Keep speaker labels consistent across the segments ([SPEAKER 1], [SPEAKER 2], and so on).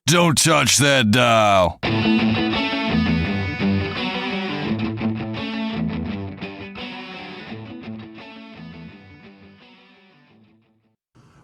[SPEAKER 1] Don't touch that dial.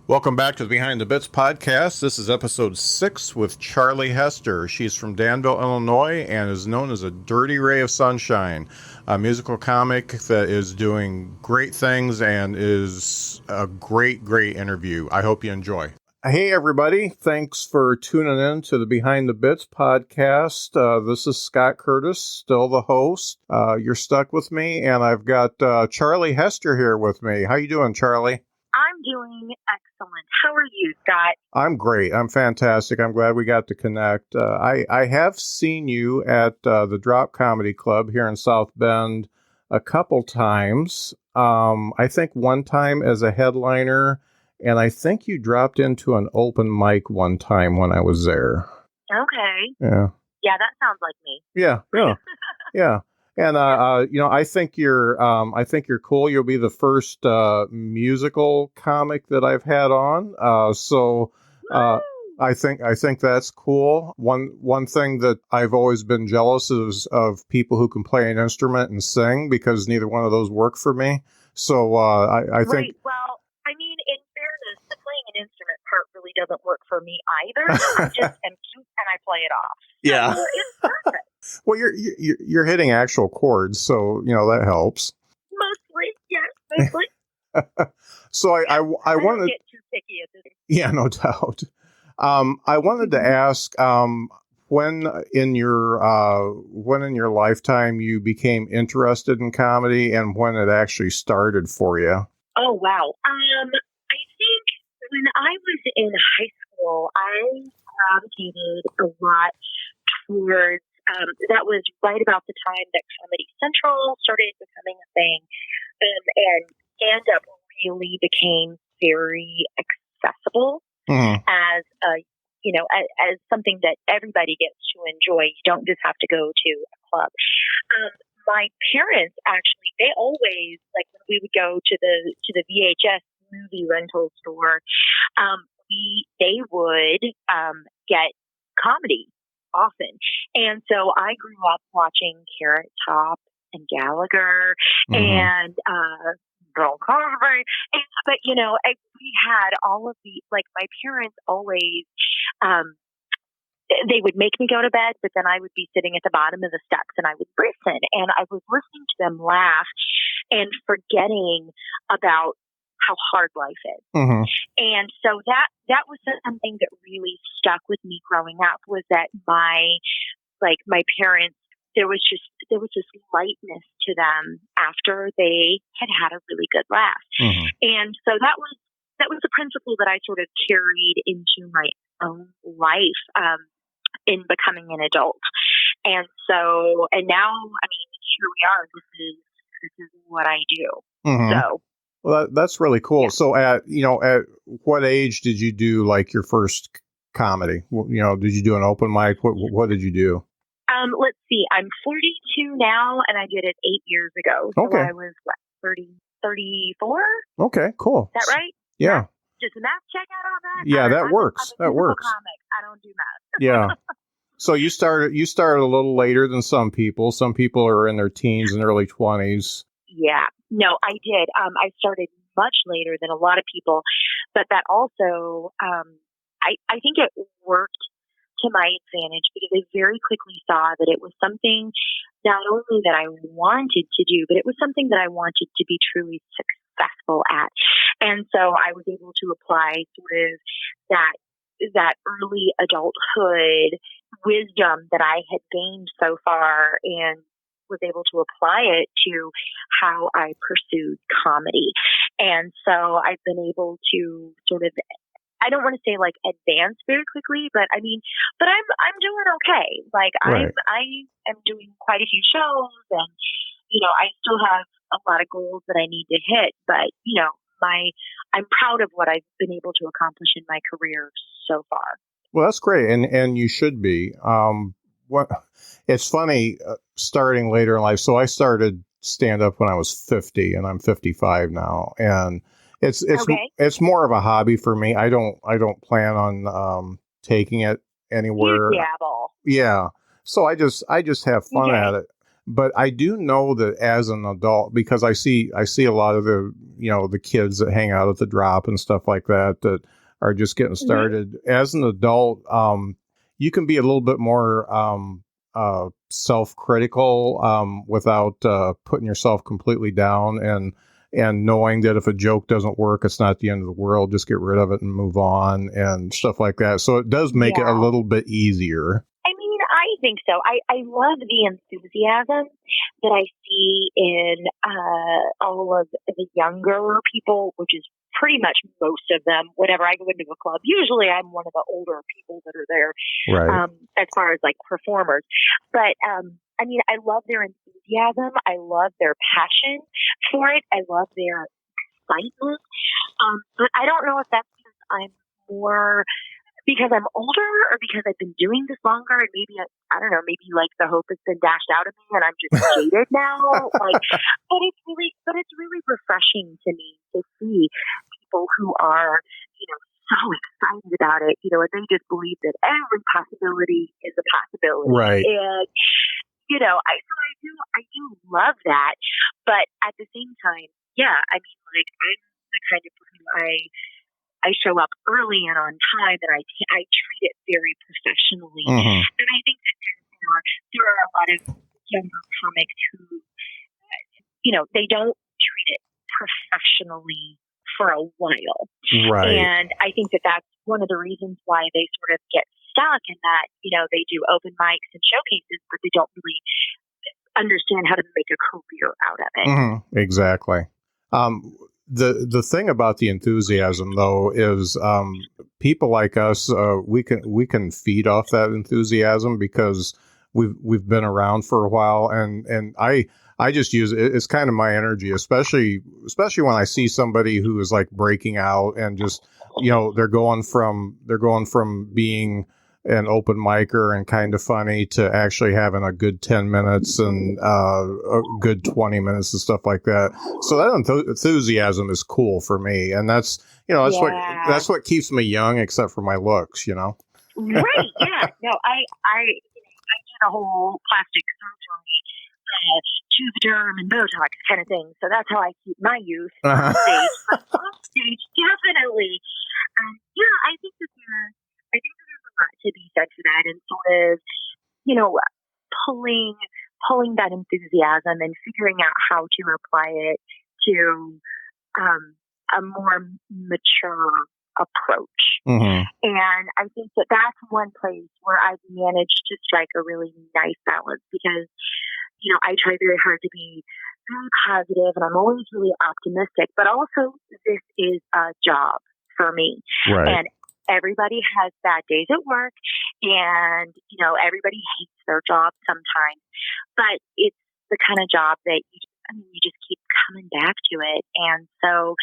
[SPEAKER 1] Welcome back to the Behind the Bits podcast. This is episode 6 with Charlie Hester. She's from Danville, Illinois, and is known as a Dirty Ray of Sunshine, a musical comic that is doing great things and is a great interview. I hope you enjoy. Hey, everybody. Thanks for tuning in to the Behind the Bits podcast. This is Scott Curtis, still the host. You're stuck with me, and I've got Charlie Hester here with me. How you doing, Charlie?
[SPEAKER 2] I'm doing excellent. How are you, Scott?
[SPEAKER 1] I'm great. I'm fantastic. I'm glad we got to connect. I have seen you at the Drop Comedy Club here in South Bend a couple times. I think one time as a headliner, and I think you dropped into an open mic one time when I was there.
[SPEAKER 2] Okay.
[SPEAKER 1] Yeah.
[SPEAKER 2] Yeah, that sounds like me.
[SPEAKER 1] Yeah. Yeah. And I think you're cool. You'll be the first musical comic that I've had on. I think that's cool. One thing that I've always been jealous of people who can play an instrument and sing, because neither one of those work for me. So I think.
[SPEAKER 2] Right. Well, I mean, in fairness, the playing an instrument part really doesn't work for me either. I just am cute and I play it off.
[SPEAKER 1] Yeah.
[SPEAKER 2] So it's perfect.
[SPEAKER 1] Well, you're hitting actual chords, so that helps.
[SPEAKER 2] Mostly, yes, mostly.
[SPEAKER 1] So I wanted
[SPEAKER 2] to get too picky at this.
[SPEAKER 1] Yeah, no doubt. I wanted to ask when in your lifetime you became interested in comedy and when it actually started for you.
[SPEAKER 2] Oh wow. I think when I was in high school, I gravitated a lot towards. That was right about the time that Comedy Central started becoming a thing, and stand-up really became very accessible as as something that everybody gets to enjoy. You don't just have to go to a club. My parents actually, they always, like when we would go to the VHS movie rental store, they would get comedy often. And so I grew up watching Carrot Top and Gallagher and Bill Cosby. But, we had all of the, like, my parents always, they would make me go to bed, but then I would be sitting at the bottom of the steps and I would listen. And I was listening to them laugh and forgetting about how hard life is. And so that was something that really stuck with me growing up, was that my parents, there was this lightness to them after they had a really good laugh. And so that was a principle that I sort of carried into my own life in becoming an adult. And now, I mean, here we are. This is what I do. So.
[SPEAKER 1] Well, that's really cool.
[SPEAKER 2] Yeah.
[SPEAKER 1] So at what age did you do like your first comedy? Did you do an open mic? What did you do?
[SPEAKER 2] Let's see. I'm 42 now, and I did it 8 years ago. So
[SPEAKER 1] okay.
[SPEAKER 2] I was 34?
[SPEAKER 1] Okay, cool.
[SPEAKER 2] Is that right?
[SPEAKER 1] Yeah.
[SPEAKER 2] Does the math check out on that?
[SPEAKER 1] Yeah, that works.
[SPEAKER 2] I'm a
[SPEAKER 1] that works.
[SPEAKER 2] Comic. I don't do math.
[SPEAKER 1] Yeah. So you started a little later than some people. Some people are in their teens and early 20s.
[SPEAKER 2] Yeah. No, I did. I started much later than a lot of people, but that also, I think it worked to my advantage because I very quickly saw that it was something not only that I wanted to do, but it was something that I wanted to be truly successful at. And so I was able to apply sort of that early adulthood wisdom that I had gained so far and was able to apply it to how I pursued comedy. And so I've been able to sort of, I don't want to say like advance very quickly, but I'm doing okay. Like
[SPEAKER 1] right.
[SPEAKER 2] I am doing quite a few shows and, I still have a lot of goals that I need to hit, but, I'm proud of what I've been able to accomplish in my career so far.
[SPEAKER 1] Well, that's great. And you should be. It's funny starting later in life. So I started stand up when I was 50 and I'm 55 now. And it's more of a hobby for me. I don't plan on taking it anywhere.
[SPEAKER 2] You dabble.
[SPEAKER 1] Yeah. So I just have fun
[SPEAKER 2] Okay.
[SPEAKER 1] at it. But I do know that as an adult, because I see a lot of the, the kids that hang out at the drop and stuff like that are just getting started. As an adult, you can be a little bit more self-critical without putting yourself completely down, and knowing that if a joke doesn't work, it's not the end of the world. Just get rid of it and move on and stuff like that. So it does make it a little bit easier.
[SPEAKER 2] I mean, I think so. I love the enthusiasm that I see in all of the younger people, which is pretty much most of them. Whenever I go into a club, usually I'm one of the older people that are there,
[SPEAKER 1] Right.
[SPEAKER 2] as far as like performers. But I mean, I love their enthusiasm. I love their passion for it. I love their excitement. But I don't know if that's because I'm older or because I've been doing this longer, and maybe I don't know, maybe like the hope has been dashed out of me and I'm just jaded now. Like, but it's really refreshing to me to see people who are, so excited about it, and they just believe that every possibility is a possibility.
[SPEAKER 1] Right.
[SPEAKER 2] And I do love that, but at the same time, yeah, I mean, like I'm the kind of person I show up early and on time, and I treat it very professionally.
[SPEAKER 1] Mm-hmm.
[SPEAKER 2] And I think that there are a lot of younger comics who, they don't treat it professionally for a while.
[SPEAKER 1] Right.
[SPEAKER 2] And I think that that's one of the reasons why they sort of get stuck in that, they do open mics and showcases, but they don't really understand how to make a career out of it.
[SPEAKER 1] Mm-hmm. Exactly. The thing about the enthusiasm, though, is people like us, we can feed off that enthusiasm because we've been around for a while, and I just use it. It's kind of my energy, especially when I see somebody who is like breaking out and just they're going from being an open micer and kind of funny to actually having a good 10 minutes and a good 20 minutes and stuff like that. So that enthusiasm is cool for me. And that's what keeps me young, except for my looks,
[SPEAKER 2] Right. Yeah. No, I did a whole plastic surgery, Juvederm and Botox kind of thing. So that's how I keep my youth on stage. But off stage, definitely. I think that there's a lot to be said for that, and sort of, pulling that enthusiasm and figuring out how to apply it to a more mature approach.
[SPEAKER 1] Mm-hmm. And
[SPEAKER 2] I think that that's one place where I've managed to strike a really nice balance because, I try very hard to be very positive, and I'm always really optimistic, but also this is a job for me.
[SPEAKER 1] Right.
[SPEAKER 2] And everybody has bad days at work, and, everybody hates their job sometimes, but it's the kind of job that you just keep coming back to it. And so,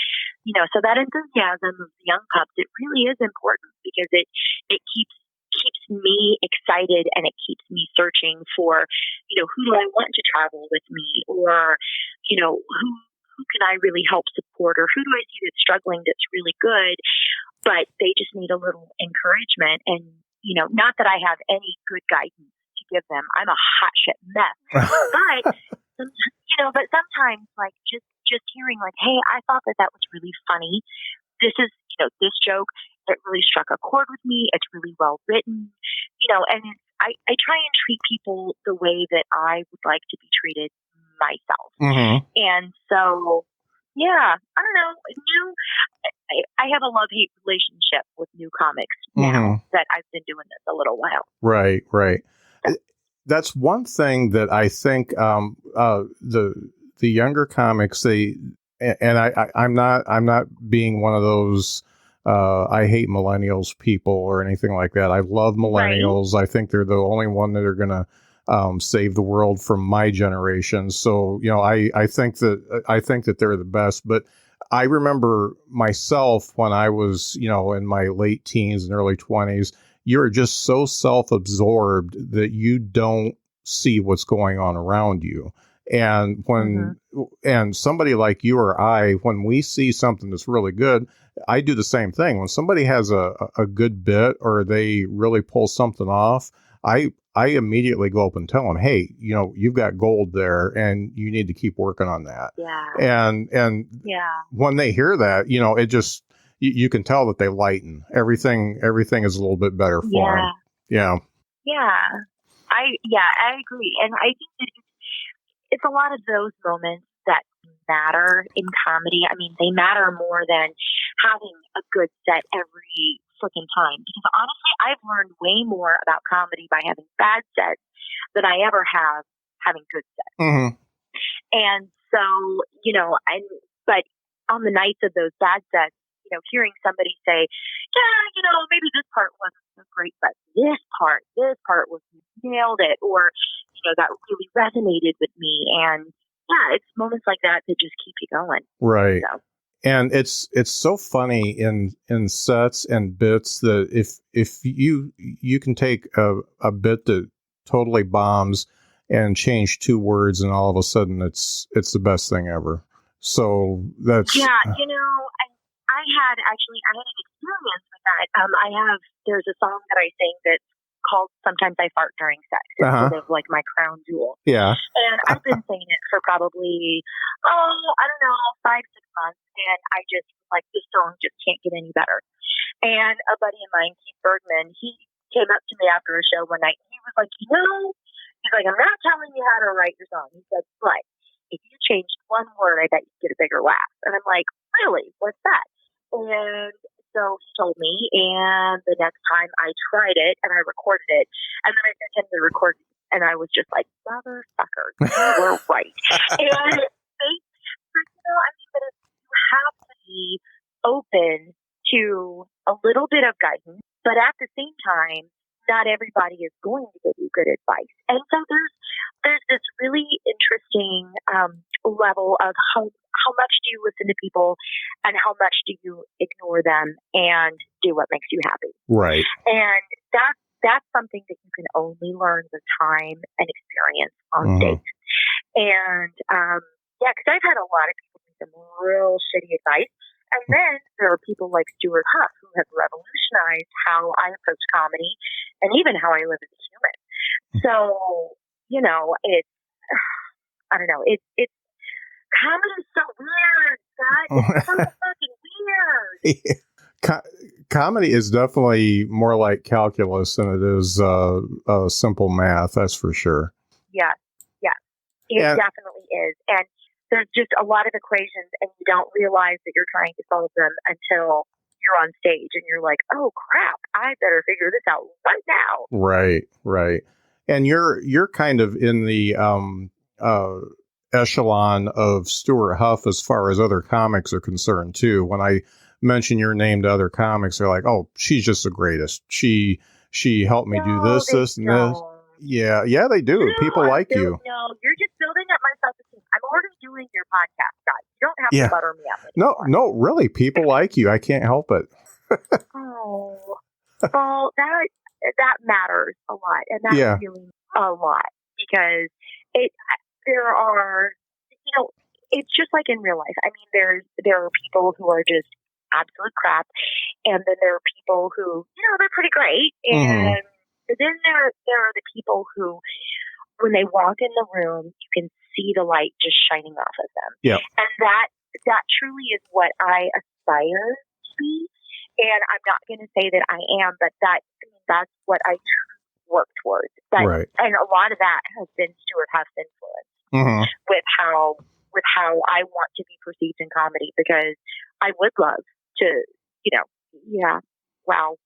[SPEAKER 2] so that enthusiasm of the young pups, it really is important because it keeps me excited, and it keeps me searching for, who do I want to travel with me, or, who can I really help support, or who do I see that's struggling that's really good, but they just need a little encouragement. And, not that I have any good guidance to give them. I'm a hot shit mess. But, but sometimes like just hearing like, hey, I thought that was really funny. This is, this joke, it really struck a chord with me. It's really well written, and I try and treat people the way that I would like to be treated myself.
[SPEAKER 1] Mm-hmm.
[SPEAKER 2] And so, yeah, I don't know. I have a love-hate relationship with new comics now that I've been doing this a little while.
[SPEAKER 1] Right. That's one thing that I think the younger comics, I'm not being one of those I hate millennials people or anything like that. I love millennials. Right. I think they're the only one that are going to save the world from my generation. So, I think that they're the best. But I remember myself when I was, in my late teens and early 20s, you're just so self-absorbed that you don't see what's going on around you. And when and somebody like you or I, when we see something that's really good, I do the same thing. When somebody has a good bit or they really pull something off, I immediately go up and tell them, hey, you've got gold there and you need to keep working on that.
[SPEAKER 2] Yeah.
[SPEAKER 1] And when they hear that, it just, you can tell that they lighten. Everything is a little bit better for them. Yeah.
[SPEAKER 2] Yeah. I agree. And I think that it's a lot of those moments that matter in comedy. I mean, they matter more than having a good set every freaking time. Because honestly, I've learned way more about comedy by having bad sets than I ever have having good sets.
[SPEAKER 1] Mm-hmm.
[SPEAKER 2] And so, but on the nights of those bad sets, hearing somebody say, yeah, maybe this part wasn't so great, but this part was nailed it, or, that really resonated with me. And yeah, it's moments like that that just keep you going.
[SPEAKER 1] Right.
[SPEAKER 2] So.
[SPEAKER 1] And it's so funny in sets and bits that if you can take a bit that totally bombs and change 2 words, and all of a sudden it's the best thing ever. So that's
[SPEAKER 2] I had an experience with that. There's a song that I sing that's called "Sometimes I Fart During Sex." It's sort of like my crown jewel.
[SPEAKER 1] Yeah.
[SPEAKER 2] And I've been singing it for probably, I don't know, 5-6 months, and I just this song just can't get any better. And a buddy of mine, Keith Bergman, he came up to me after a show one night, and he was like, he's like, I'm not telling you how to write your song. He said, but if you changed one word, I bet you'd get a bigger laugh. And I'm like, really? What's that? And so he told me, and the next time I tried it and I recorded it, and then I sent him the recording, and I was just like, motherfucker, you were right. And but you have to be open to a little bit of guidance, but at the same time, not everybody is going to give you good advice. And so there's this really interesting level of how much do you listen to people and how much do you ignore them and do what makes you happy.
[SPEAKER 1] Right.
[SPEAKER 2] And that's something that you can only learn with time and experience on stage. And because I've had a lot of people give some real shitty advice. And then there are people like Stuart Huff who have revolutionized how I approach comedy and even how I live as a human. So, it's, I don't know, it's comedy is so weird, God. It's so fucking weird.
[SPEAKER 1] Comedy is definitely more like calculus than it is simple math, that's for sure.
[SPEAKER 2] Yeah. It definitely is. And there's just a lot of equations, and you don't realize that you're trying to solve them until you're on stage and you're like, oh crap, I better figure this out right now.
[SPEAKER 1] Right. And you're kind of in the echelon of Stuart Huff as far as other comics are concerned too. When I mention your name to other comics, they're like, oh, she's just the greatest. She helped me do this, and this. Yeah, they do. No, people like you.
[SPEAKER 2] No, you're just building up my self-esteem. I'm already doing your podcast, guys. You don't have to butter me up anymore.
[SPEAKER 1] No, really. People like you. I can't help it.
[SPEAKER 2] Oh, well, that matters a lot, and that's really a lot, because there are, it's just like in real life. I mean, there are people who are just absolute crap, and then there are people who, they're pretty great, and then there are the people who, when they walk in the room, you can see the light just shining off of them.
[SPEAKER 1] Yeah.
[SPEAKER 2] And that truly is what I aspire to be. And I'm not going to say that I am, but that's what I work towards.
[SPEAKER 1] Right.
[SPEAKER 2] And a lot of that has been Stuart Huff's influence with how I want to be perceived in comedy, because I would love to, wow.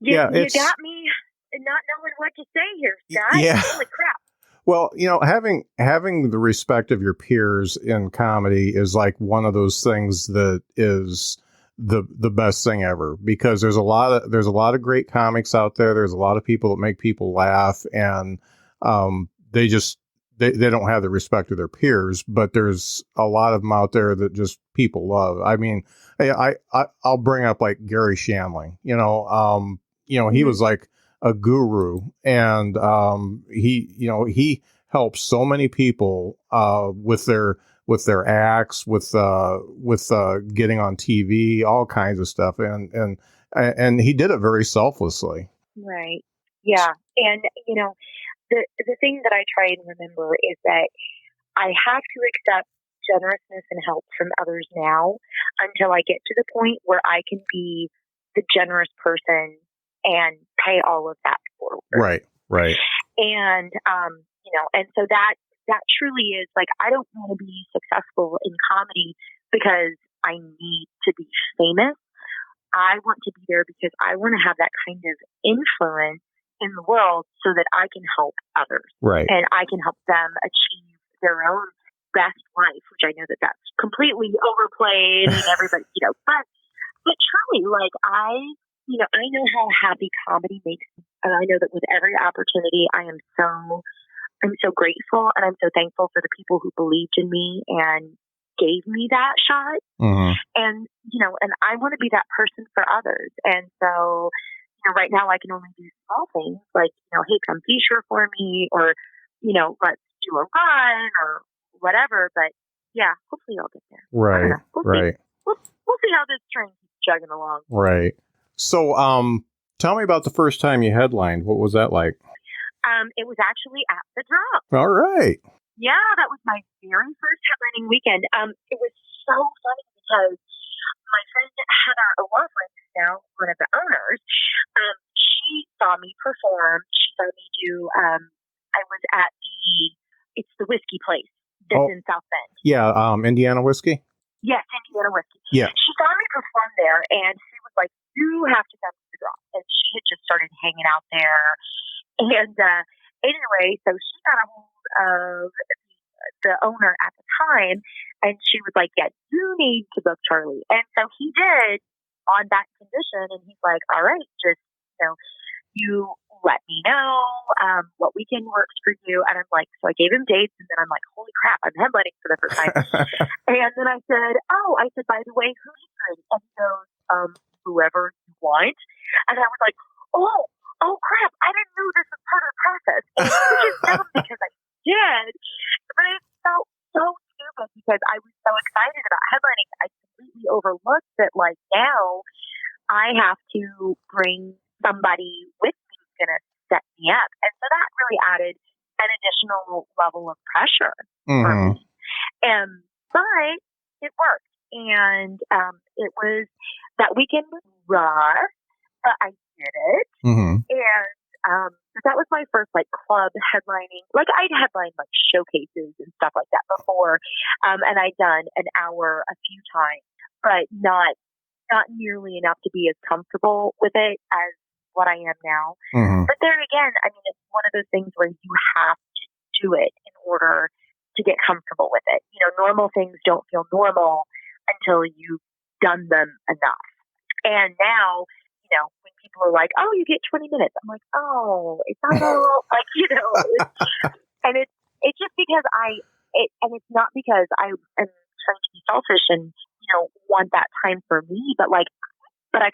[SPEAKER 2] You got me not knowing what to say here, Scott.
[SPEAKER 1] Yeah.
[SPEAKER 2] Holy crap.
[SPEAKER 1] Well, having the respect of your peers in comedy is like one of those things that is the best thing ever, because there's a lot of great comics out there. There's a lot of people that make people laugh, and they don't have the respect of their peers, but there's a lot of them out there that just people love. I mean, I'll bring up like Gary Shandling, he was like a guru, and he helped so many people with their with their acts, with getting on TV, all kinds of stuff, and he did it very selflessly.
[SPEAKER 2] Right. Yeah. And, the thing that I try and remember is that I have to accept generousness and help from others now until I get to the point where I can be the generous person and pay all of that forward.
[SPEAKER 1] Right. Right.
[SPEAKER 2] And, and so that truly is like, I don't want to be successful in comedy because I need to be famous. I want to be there because I want to have that kind of influence in the world so that I can help others.
[SPEAKER 1] Right.
[SPEAKER 2] And I can help them achieve their own best life, which I know that that's completely overplayed and everybody, but truly, like I know how happy comedy makes me. And I know that with every opportunity, I'm so grateful and I'm so thankful for the people who believed in me and gave me that shot.
[SPEAKER 1] Mm-hmm.
[SPEAKER 2] And, and I want to be that person for others. And so, right now I can only do small things like, hey, come feature for me or, let's do a run or whatever. But yeah, hopefully I'll get there.
[SPEAKER 1] Right. Right.
[SPEAKER 2] We'll see how this train keeps chugging along.
[SPEAKER 1] Right. So, tell me about the first time you headlined. What was that like?
[SPEAKER 2] It was actually at the Drop.
[SPEAKER 1] All right.
[SPEAKER 2] Yeah, that was my very first headlining weekend. It was so funny because my friend Heather, a law friend now, one of the owners, she saw me perform. She saw me do. I was at it's the whiskey place that's in South Bend.
[SPEAKER 1] Yeah, Indiana whiskey.
[SPEAKER 2] Yes, Indiana whiskey.
[SPEAKER 1] Yeah.
[SPEAKER 2] She saw me perform there, and she was like, "You have to come to the Drop." And she had just started hanging out there. And anyway, so she got a hold of the owner at the time, and she was like, "Yeah, you need to book Charlie." And so he did on that condition, and he's like, "All right, just you let me know what weekend works for you." And I'm like, so I gave him dates, and then I'm like, holy crap, I'm headlining for the first time. And then I said, by the way, who's free? And he goes, whoever you want. And I was like, oh crap, I didn't know this was part of the process. And which is dumb because I did, but it felt so stupid because I was so excited about headlining. I completely overlooked that like now I have to bring somebody with me who's going to set me up. And so that really added an additional level of pressure for me. But it worked. And it was, that weekend was rough, but I did it.
[SPEAKER 1] Mm-hmm.
[SPEAKER 2] And that was my first like club headlining. Like I'd headlined like showcases and stuff like that before. And I'd done an hour a few times, but not nearly enough to be as comfortable with it as what I am now.
[SPEAKER 1] Mm-hmm.
[SPEAKER 2] But there again, I mean, it's one of those things where you have to do it in order to get comfortable with it. Normal things don't feel normal until you've done them enough. And now, when people are like, "Oh, you get 20 minutes," I'm like, "Oh, it's not all like, and it's just because and it's not because I am trying to be selfish and, want that time for me, but I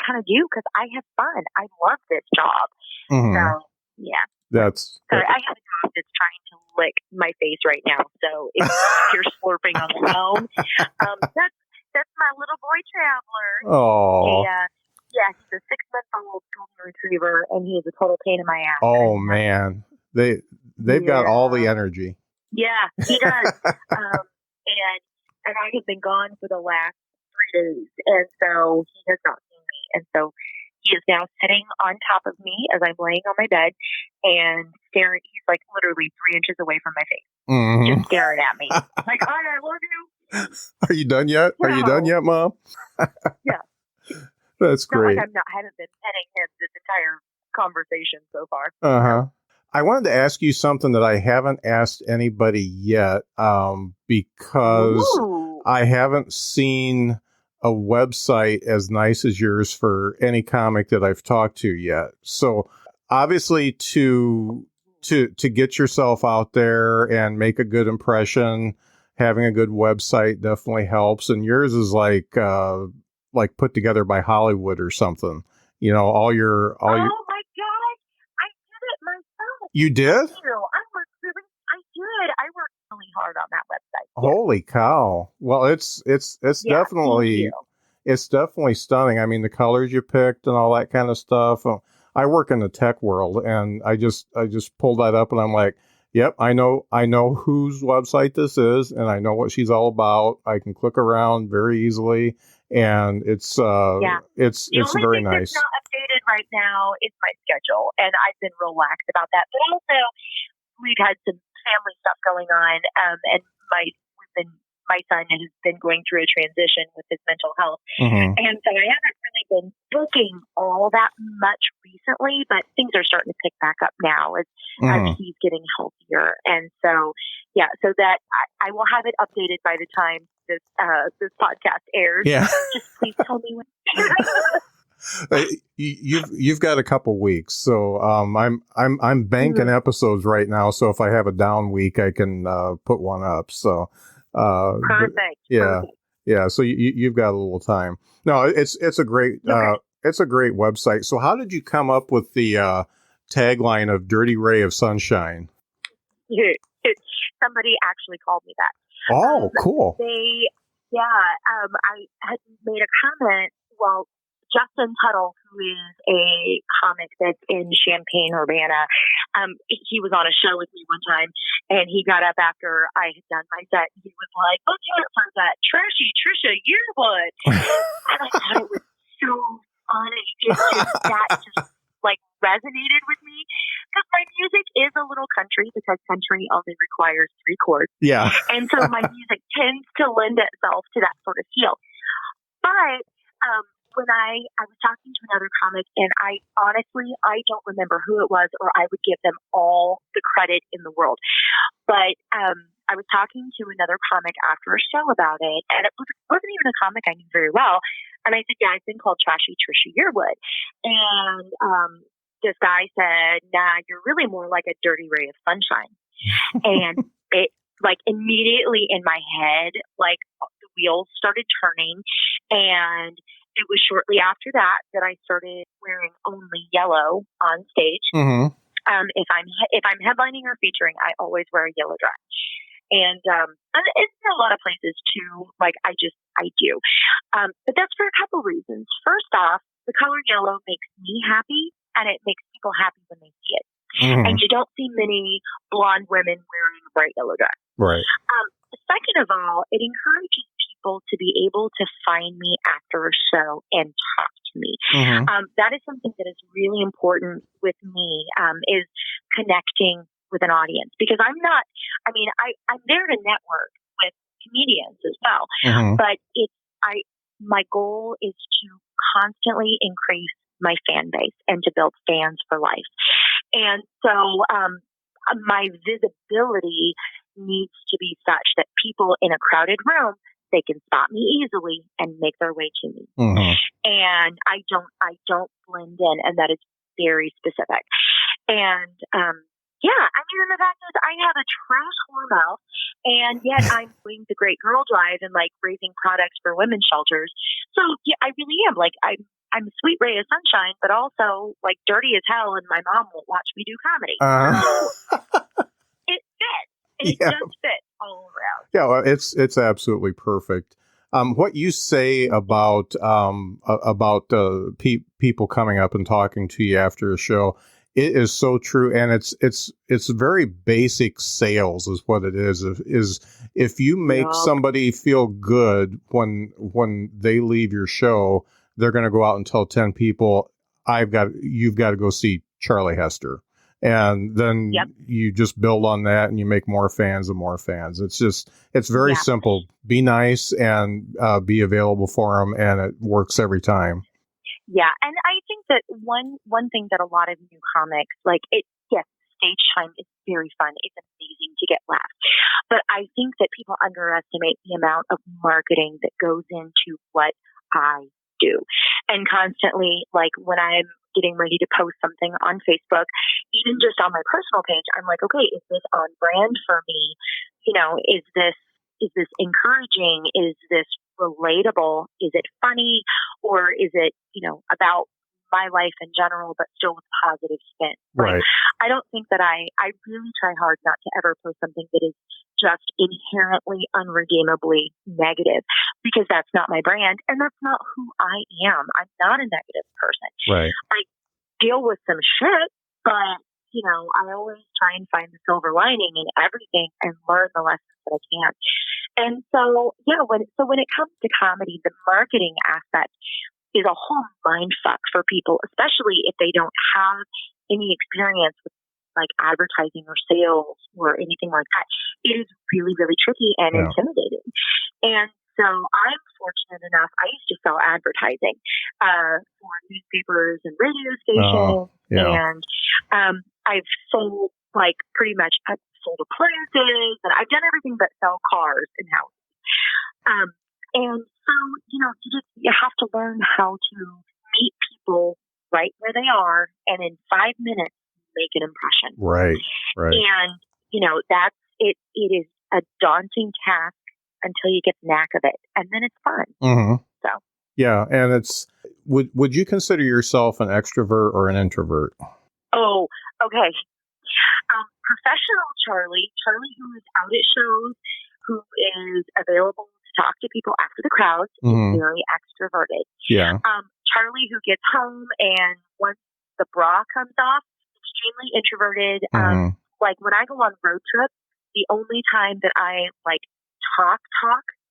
[SPEAKER 2] kind of do because I have fun. I love this job.
[SPEAKER 1] Mm-hmm.
[SPEAKER 2] So, yeah. Sorry, I have a dog that's trying to lick my face right now. So if you're slurping on the phone, that's my little boy Traveler.
[SPEAKER 1] Oh.
[SPEAKER 2] Yeah, he's a 6-month-old golden retriever, and he is a total pain in my ass.
[SPEAKER 1] Oh man, they've got all the energy.
[SPEAKER 2] Yeah, he does. And I have been gone for the last 3 days, and so he has not seen me, and so he is now sitting on top of me as I'm laying on my bed and staring. He's like literally 3 inches away from my face, just staring at me. Like, "Hi, I love you."
[SPEAKER 1] Are you done yet?
[SPEAKER 2] No.
[SPEAKER 1] Are you done yet, Mom?
[SPEAKER 2] Yeah.
[SPEAKER 1] That's great.
[SPEAKER 2] Not like I haven't been petting him this entire conversation so far.
[SPEAKER 1] Uh-huh. I wanted to ask you something that I haven't asked anybody yet, because I haven't seen a website as nice as yours for any comic that I've talked to yet. So obviously to get yourself out there and make a good impression, having a good website definitely helps. And yours is like put together by Hollywood or something. All your.
[SPEAKER 2] Oh my God, I did it myself.
[SPEAKER 1] You did?
[SPEAKER 2] I did. I worked really hard on that website.
[SPEAKER 1] Holy cow! Well, it's
[SPEAKER 2] Yeah, thank you.
[SPEAKER 1] definitely stunning. I mean, the colors you picked and all that kind of stuff. I work in the tech world, and I just pulled that up, and I'm like, yep, I know whose website this is, and I know what she's all about. I can click around very easily, and
[SPEAKER 2] Yeah. The
[SPEAKER 1] it's
[SPEAKER 2] only
[SPEAKER 1] very
[SPEAKER 2] thing that's
[SPEAKER 1] nice.
[SPEAKER 2] not updated right now is my schedule, and I've been real lax about that. But also, we've had some family stuff going on, and we've been my son has been going through a transition with his mental health,
[SPEAKER 1] Hmm.
[SPEAKER 2] and so I haven't really been booking all that much recently. But things are starting to pick back up now as
[SPEAKER 1] Hmm.
[SPEAKER 2] he's getting healthier, and so yeah, so that I will have it updated by the time this podcast airs.
[SPEAKER 1] Yeah.
[SPEAKER 2] Just please tell me when.
[SPEAKER 1] You've got a couple weeks, so I'm banking
[SPEAKER 2] Mhm.
[SPEAKER 1] episodes right now. So if I have a down week, I can put one up. So, but
[SPEAKER 2] Perfect.
[SPEAKER 1] yeah,
[SPEAKER 2] Perfect.
[SPEAKER 1] yeah. So you've got a little time. No,
[SPEAKER 2] Okay.
[SPEAKER 1] it's a great website. So how did you come up with the tagline of "Dirty Ray of Sunshine"?
[SPEAKER 2] Somebody actually called me that.
[SPEAKER 1] Oh, cool.
[SPEAKER 2] They, yeah, I had made a comment. Well, Justin Tuttle, who is a comic that's in Champaign, Urbana, he was on a show with me one time, and he got up after I had done my set. And he was like, "Let's hear it for that trashy Trisha Yearwood," and I thought it was so funny. It's just that just like resonated with me because my music is a little country because country only requires 3 chords.
[SPEAKER 1] Yeah.
[SPEAKER 2] And so my music tends to lend itself to that sort of feel. But when I was talking to another comic, and I honestly, I don't remember who it was, or I would give them all the credit in the world. But I was talking to another comic after a show about it, and it wasn't even a comic I knew very well. And I said, "Yeah, I've been called Trashy Trisha Yearwood." And this guy said, "Nah, you're really more like a dirty ray of sunshine." And it, like, immediately in my head, like, the wheels started turning. And it was shortly after that that I started wearing only yellow on stage.
[SPEAKER 1] Mm-hmm.
[SPEAKER 2] If I'm headlining or featuring, I always wear a yellow dress. And it's in a lot of places too. Like, I do. But that's for a couple reasons. First off, the color yellow makes me happy, and it makes people happy when they see it.
[SPEAKER 1] Mm-hmm.
[SPEAKER 2] And you don't see many blonde women wearing a bright yellow dress.
[SPEAKER 1] Right.
[SPEAKER 2] Second of all, it encourages people to be able to find me after a show and talk to me.
[SPEAKER 1] Mm-hmm.
[SPEAKER 2] That is something that is really important with me, is connecting with an audience, because I'm there to network with comedians as well.
[SPEAKER 1] Mm-hmm.
[SPEAKER 2] But my goal is to constantly increase my fan base and to build fans for life. And so my visibility needs to be such that people in a crowded room, they can spot me easily and make their way to me.
[SPEAKER 1] Mm-hmm.
[SPEAKER 2] And I don't blend in, and that is very specific. And and the fact is, I have a trash whore mouth, and yet I'm doing the Great Girl Drive and like raising products for women's shelters. So yeah, I really am like I'm a sweet ray of sunshine, but also like dirty as hell, and my mom won't watch me do comedy. So it fits. It just fits all around.
[SPEAKER 1] Yeah, well, it's absolutely perfect. What you say about people coming up and talking to you after a show, it is so true, and it's very basic sales is what it is. Is if you make somebody feel good when they leave your show, they're going to go out and tell 10 people, you've got to go see Charlie Hester. And then you just build on that, and you make more fans and more fans. It's very simple. Be nice and be available for them, and it works every time.
[SPEAKER 2] Yeah, and I think that one thing that a lot of new comics stage time is very fun. It's amazing to get laughs, but I think that people underestimate the amount of marketing that goes into what I do, and constantly, like when I'm getting ready to post something on Facebook, even just on my personal page, I'm like, okay, is this on brand for me? You know, is this encouraging? Is this relatable? Is it funny? Or is it, about my life in general, but still with positive spin.
[SPEAKER 1] Right.
[SPEAKER 2] I don't think that I really try hard not to ever post something that is just inherently unredeemably negative, because that's not my brand and that's not who I am. I'm not a negative person.
[SPEAKER 1] Right.
[SPEAKER 2] I deal with some shit, but I always try and find the silver lining in everything and learn the lessons that I can. And so, when it comes to comedy, the marketing aspect is a whole mind fuck for people, especially if they don't have any experience with like advertising or sales or anything like that. It is really, really tricky and intimidating. And so I'm fortunate enough, I used to sell advertising for newspapers and radio stations. And I've sold pretty much, I've sold appliances, and I've done everything but sell cars and houses. And so, you have to learn how to meet people right where they are and in 5 minutes make an impression.
[SPEAKER 1] Right.
[SPEAKER 2] And, that's it. It is a daunting task until you get the knack of it. And then it's fun.
[SPEAKER 1] Mm-hmm.
[SPEAKER 2] So.
[SPEAKER 1] Yeah. And would you consider yourself an extrovert or an introvert?
[SPEAKER 2] Oh, okay. Professional Charlie, who is out at shows, who is available to talk to people after the crowds, is very extroverted.
[SPEAKER 1] Yeah.
[SPEAKER 2] Charlie, who gets home and once the bra comes off, extremely introverted. Like when I go on road trips, the only time that I talk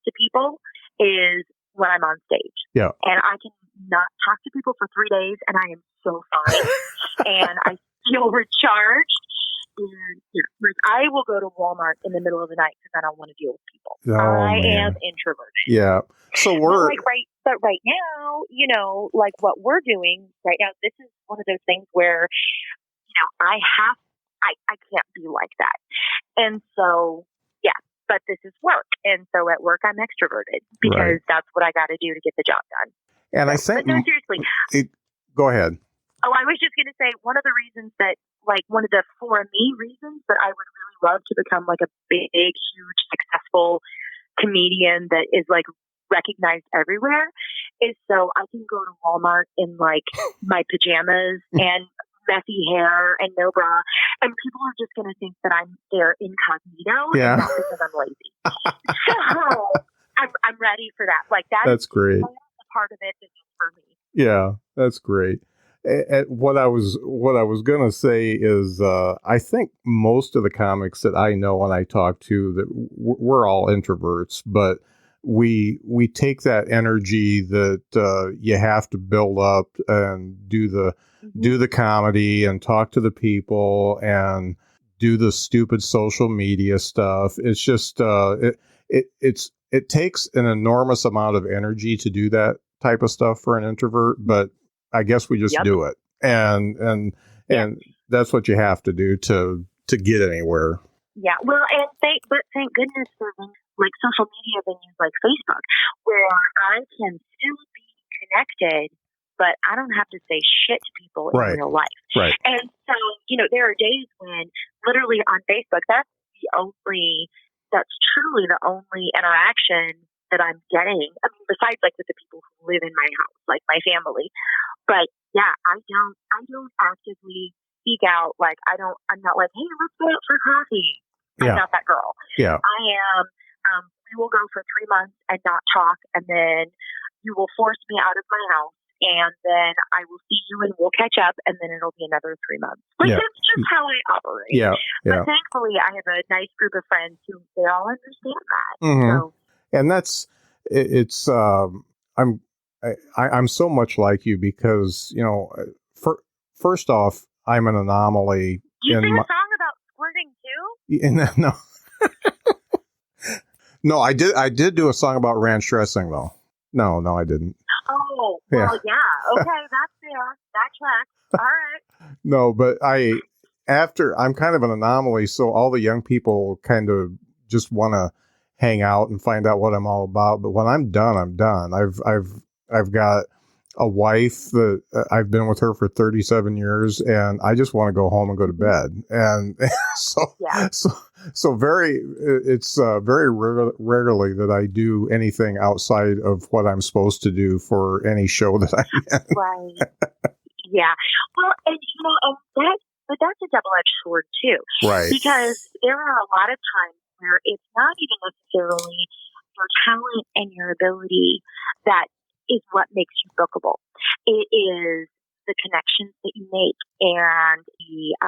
[SPEAKER 2] to people is when I'm on stage.
[SPEAKER 1] Yeah.
[SPEAKER 2] And I can not talk to people for 3 days and I am so fine. And I feel recharged. And I will go to Walmart in the middle of the night because I don't want to deal with people. I am introverted.
[SPEAKER 1] Yeah. So
[SPEAKER 2] But right now, what we're doing right now, this is one of those things where, I can't be like that. And so, but this is work. And so at work, I'm extroverted because that's what I got to do to get the job done.
[SPEAKER 1] And I think,
[SPEAKER 2] but no, seriously.
[SPEAKER 1] Go ahead.
[SPEAKER 2] Oh, I was just going to say one of the reasons that, one of the for me reasons that I would really love to become a big, huge, successful comedian that is recognized everywhere is so I can go to Walmart in my pajamas and messy hair and no bra, and people are just going to think that I'm there incognito, and not because I'm lazy. So I'm ready for that.
[SPEAKER 1] That's great.
[SPEAKER 2] Part of it is for me.
[SPEAKER 1] Yeah, that's great. What I was going to say is, I think most of the comics that I know and I talk to, that we're all introverts, but we take that energy that you have to build up and do the comedy and talk to the people and do the stupid social media stuff. It's just it takes an enormous amount of energy to do that type of stuff for an introvert, but I guess we just do it. And that's what you have to do to get anywhere.
[SPEAKER 2] Yeah. Well, and thank goodness for social media venues like Facebook, where I can still be connected, but I don't have to say shit to people in real life.
[SPEAKER 1] Right.
[SPEAKER 2] And so, there are days when literally on Facebook, that's truly the only interaction that I'm getting. I mean, besides with the people who live in my house, my family. But yeah, I don't actively speak out. I'm not hey, let's go out for coffee. I'm not that girl.
[SPEAKER 1] Yeah.
[SPEAKER 2] I am. We will go for 3 months and not talk, and then you will force me out of my house, and then I will see you and we'll catch up, and then it'll be another 3 months. That's just how I operate.
[SPEAKER 1] Yeah.
[SPEAKER 2] But thankfully, I have a nice group of friends who they all understand that.
[SPEAKER 1] Mm-hmm. So. And that's it's. I'm so much like you because first off, I'm an anomaly.
[SPEAKER 2] You sing a song about squirting too?
[SPEAKER 1] No. No, I did do a song about ranch dressing though. No, I didn't.
[SPEAKER 2] Oh, well, yeah. Okay, that's fair. That tracks. All right.
[SPEAKER 1] No, but I'm kind of an anomaly, so all the young people kind of just want to hang out and find out what I'm all about. But when I'm done, I'm done. I've got a wife that I've been with her for 37 years, and I just want to go home and go to bed. And so it's very rarely that I do anything outside of what I'm supposed to do for any show that I'm in.
[SPEAKER 2] Right. Yeah. Well, and but that's a double-edged sword too,
[SPEAKER 1] Right.
[SPEAKER 2] because there are a lot of times where it's not even necessarily your talent and your ability that is what makes you bookable. It is the connections that you make and the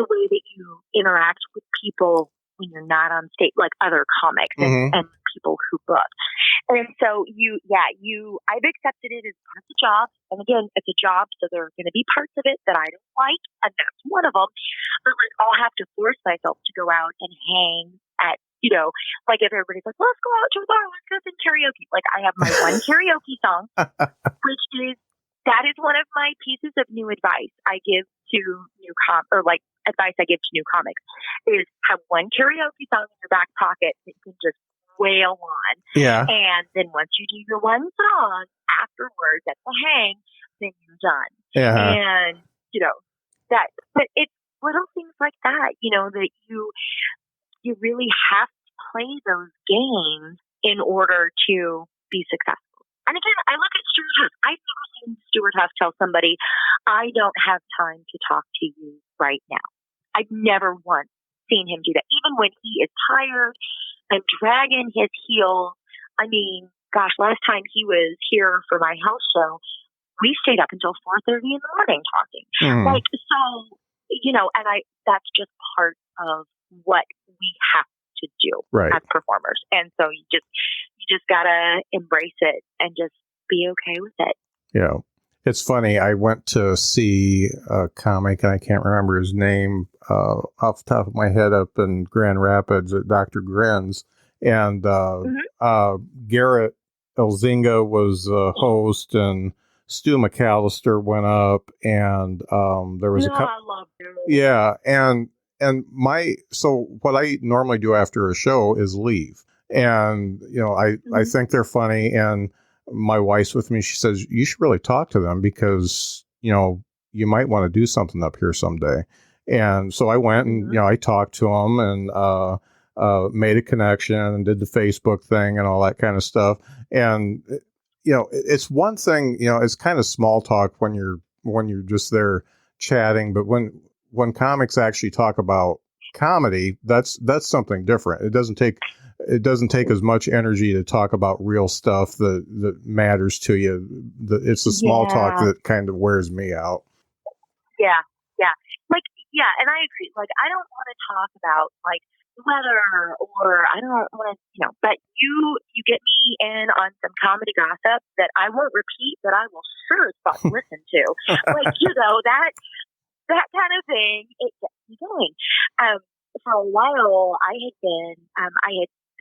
[SPEAKER 2] way that you interact with people when you're not on stage, like other comics and people who book. And so I've accepted it as part of the job. And again, it's a job, so there are going to be parts of it that I don't like, and that's one of them. But like, I'll have to force myself to go out and hang at, like if everybody's like, let's go out to a bar, let's go sing karaoke. Like I have my one karaoke song, that is one of my pieces of new advice I give to advice I give to new comics is have one karaoke song in your back pocket that you can just wail on.
[SPEAKER 1] Yeah.
[SPEAKER 2] And then once you do your one song afterwards at the hang, then you're done.
[SPEAKER 1] Yeah.
[SPEAKER 2] And, but it's little things like that, that you really have to play those games in order to be successful. And again, I look at Stuart Huff. I've never seen Stuart Huff tell somebody, I don't have time to talk to you right now. I've never once seen him do that. Even when he is tired and dragging his heels. I mean, gosh, last time he was here for my house show, we stayed up until 4:30 in the morning talking. That's just part of what we have to do as performers. And so you just gotta embrace it and just be okay with it.
[SPEAKER 1] Yeah. It's funny. I went to see a comic, and I can't remember his name off the top of my head, up in Grand Rapids at Dr. Grin's. And Garrett Elzinga was a host, and Stu McAllister went up, and there was
[SPEAKER 2] I love you.
[SPEAKER 1] Yeah, and so what I normally do after a show is leave. And, I think they're funny, and my wife's with me. She says, you should really talk to them because, you might want to do something up here someday. And so I went and, I talked to them and made a connection and did the Facebook thing and all that kind of stuff. And, it's one thing, it's kind of small talk when you're just there chatting. But when comics actually talk about comedy, that's something different. It doesn't take as much energy to talk about real stuff that matters to you. It's the small talk that kind of wears me out.
[SPEAKER 2] Yeah. And I agree. Like, I don't want to talk about like weather, or I don't want to, but you get me in on some comedy gossip that I won't repeat, but I will sure as fuck listen to. Like, that kind of thing, it gets me going. For a while, I had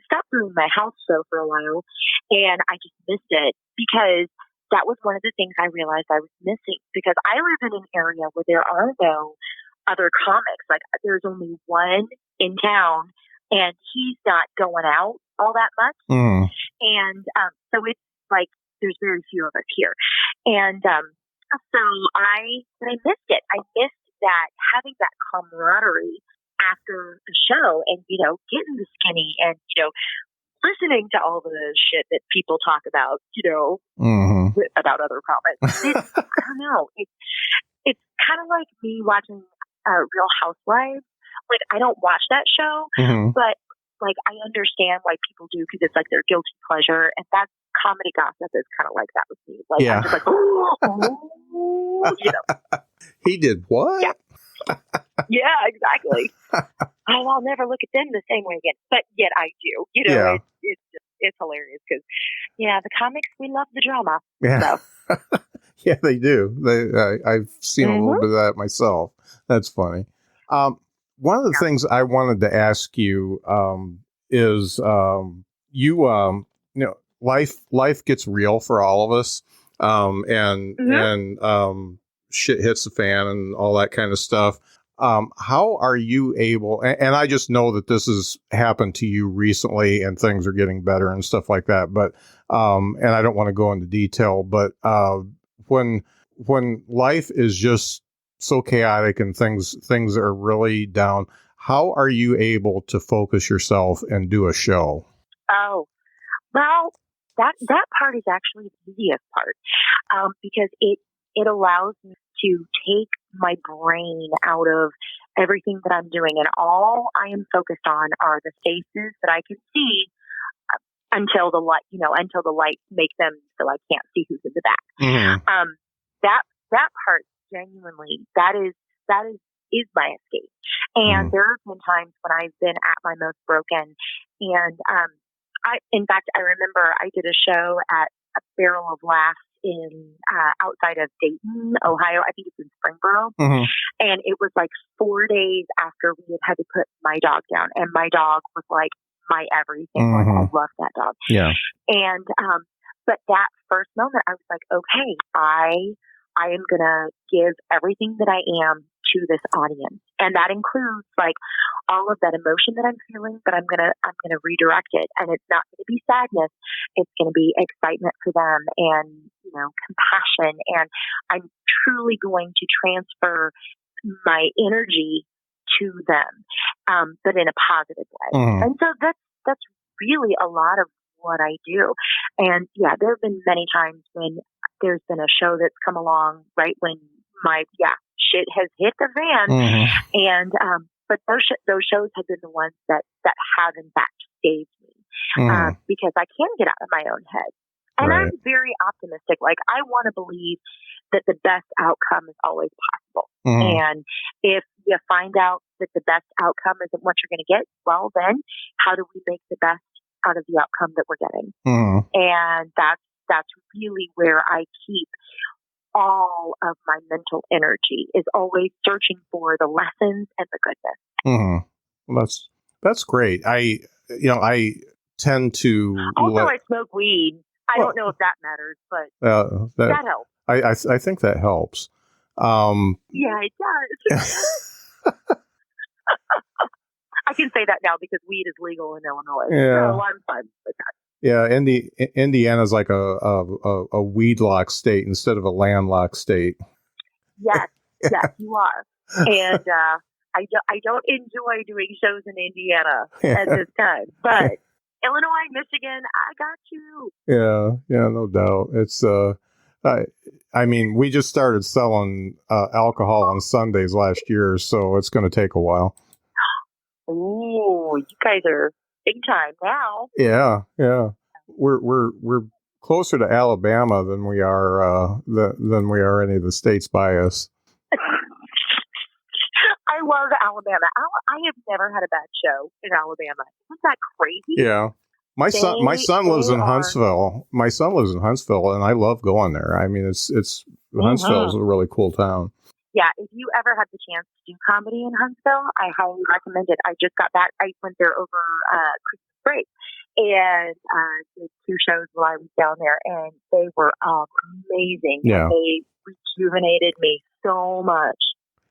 [SPEAKER 2] stopped doing my house show for a while, and I just missed it because that was one of the things I realized I was missing, because I live in an area where there are no other comics. Like, there's only one in town, and he's not going out all that much. And so it's like there's very few of us here. And so I missed it. I missed that, having that camaraderie after the show, and getting the skinny, and listening to all the shit that people talk about, about other comics. I don't know. It's kind of like me watching Real Housewives. Like, I don't watch that show, but like I understand why people do, because it's like their guilty pleasure, and that comedy gossip is kind of like that with me. Like, I'm just like,
[SPEAKER 1] He did what?
[SPEAKER 2] Yeah. Yeah, exactly. I'll never look at them the same way again, but yet I do. It's hilarious because, the comics, we love the drama.
[SPEAKER 1] Yeah,
[SPEAKER 2] so.
[SPEAKER 1] Yeah, they do. I've seen a little bit of that myself. That's funny. One of the things I wanted to ask you is, life gets real for all of us, and shit hits the fan and all that kind of stuff. How are you able, and I just know that this has happened to you recently and things are getting better and stuff like that, but, and I don't want to go into detail, but, when life is just so chaotic and things are really down, how are you able to focus yourself and do a show?
[SPEAKER 2] Oh, well, that part is actually the easiest part, because it allows me to take my brain out of everything that I'm doing, and all I am focused on are the faces that I can see until the light makes them so I can't see who's in the back.
[SPEAKER 1] Mm-hmm.
[SPEAKER 2] That part genuinely, that is my escape. And there have been times when I've been at my most broken, and in fact, I remember I did a show at a Barrel of Laughs in outside of Dayton, Ohio. I think it's in Springboro.
[SPEAKER 1] Mm-hmm.
[SPEAKER 2] And it was like 4 days after we had to put my dog down, and my dog was like my everything. Like, I love that dog.
[SPEAKER 1] Yeah.
[SPEAKER 2] And but that first moment, I was like, okay, I am gonna give everything that I am to this audience, and that includes like all of that emotion that I'm feeling. But I'm gonna redirect it, and it's not gonna be sadness. It's gonna be excitement for them, and compassion. And I'm truly going to transfer my energy to them, but in a positive way. And so that's really a lot of what I do. And yeah, there have been many times when there's been a show that's come along right when my shit has hit the fan, and but those shows have been the ones that have in fact saved me, because I can get out of my own head. And
[SPEAKER 1] Right.
[SPEAKER 2] I'm very optimistic. Like, I want to believe that the best outcome is always possible. And if you find out that the best outcome isn't what you're going to get, well, then how do we make the best out of the outcome that we're getting? And that's really where I keep all of my mental energy, is always searching for the lessons and the goodness.
[SPEAKER 1] Well, that's great. I tend to
[SPEAKER 2] also I smoke weed. I don't know if that matters, but that helps.
[SPEAKER 1] I think that helps.
[SPEAKER 2] Yeah, it does. I can say that now because weed is legal in Illinois.
[SPEAKER 1] Yeah.
[SPEAKER 2] So I'm fine with that.
[SPEAKER 1] Yeah, Indiana's like a weed lock state instead of a landlocked state.
[SPEAKER 2] Yes, you are. And I don't enjoy doing shows in Indiana at this time, but Illinois, Michigan, I got you.
[SPEAKER 1] Yeah, no doubt. It's I mean, we just started selling alcohol on Sundays last year, so it's going to take a while.
[SPEAKER 2] Ooh, you guys are big time now.
[SPEAKER 1] Yeah. We're closer to Alabama than we are any of the states by us.
[SPEAKER 2] I love Alabama. I have never had a bad show in Alabama. Isn't that crazy?
[SPEAKER 1] Yeah. My son lives in Huntsville. My son lives in Huntsville, and I love going there. I mean, it's Huntsville is a really cool town.
[SPEAKER 2] Yeah, if you ever have the chance to do comedy in Huntsville, I highly recommend it. I just got back. I went there over Christmas break, and did 2 shows while I was down there, and they were amazing.
[SPEAKER 1] Yeah.
[SPEAKER 2] And they rejuvenated me so much.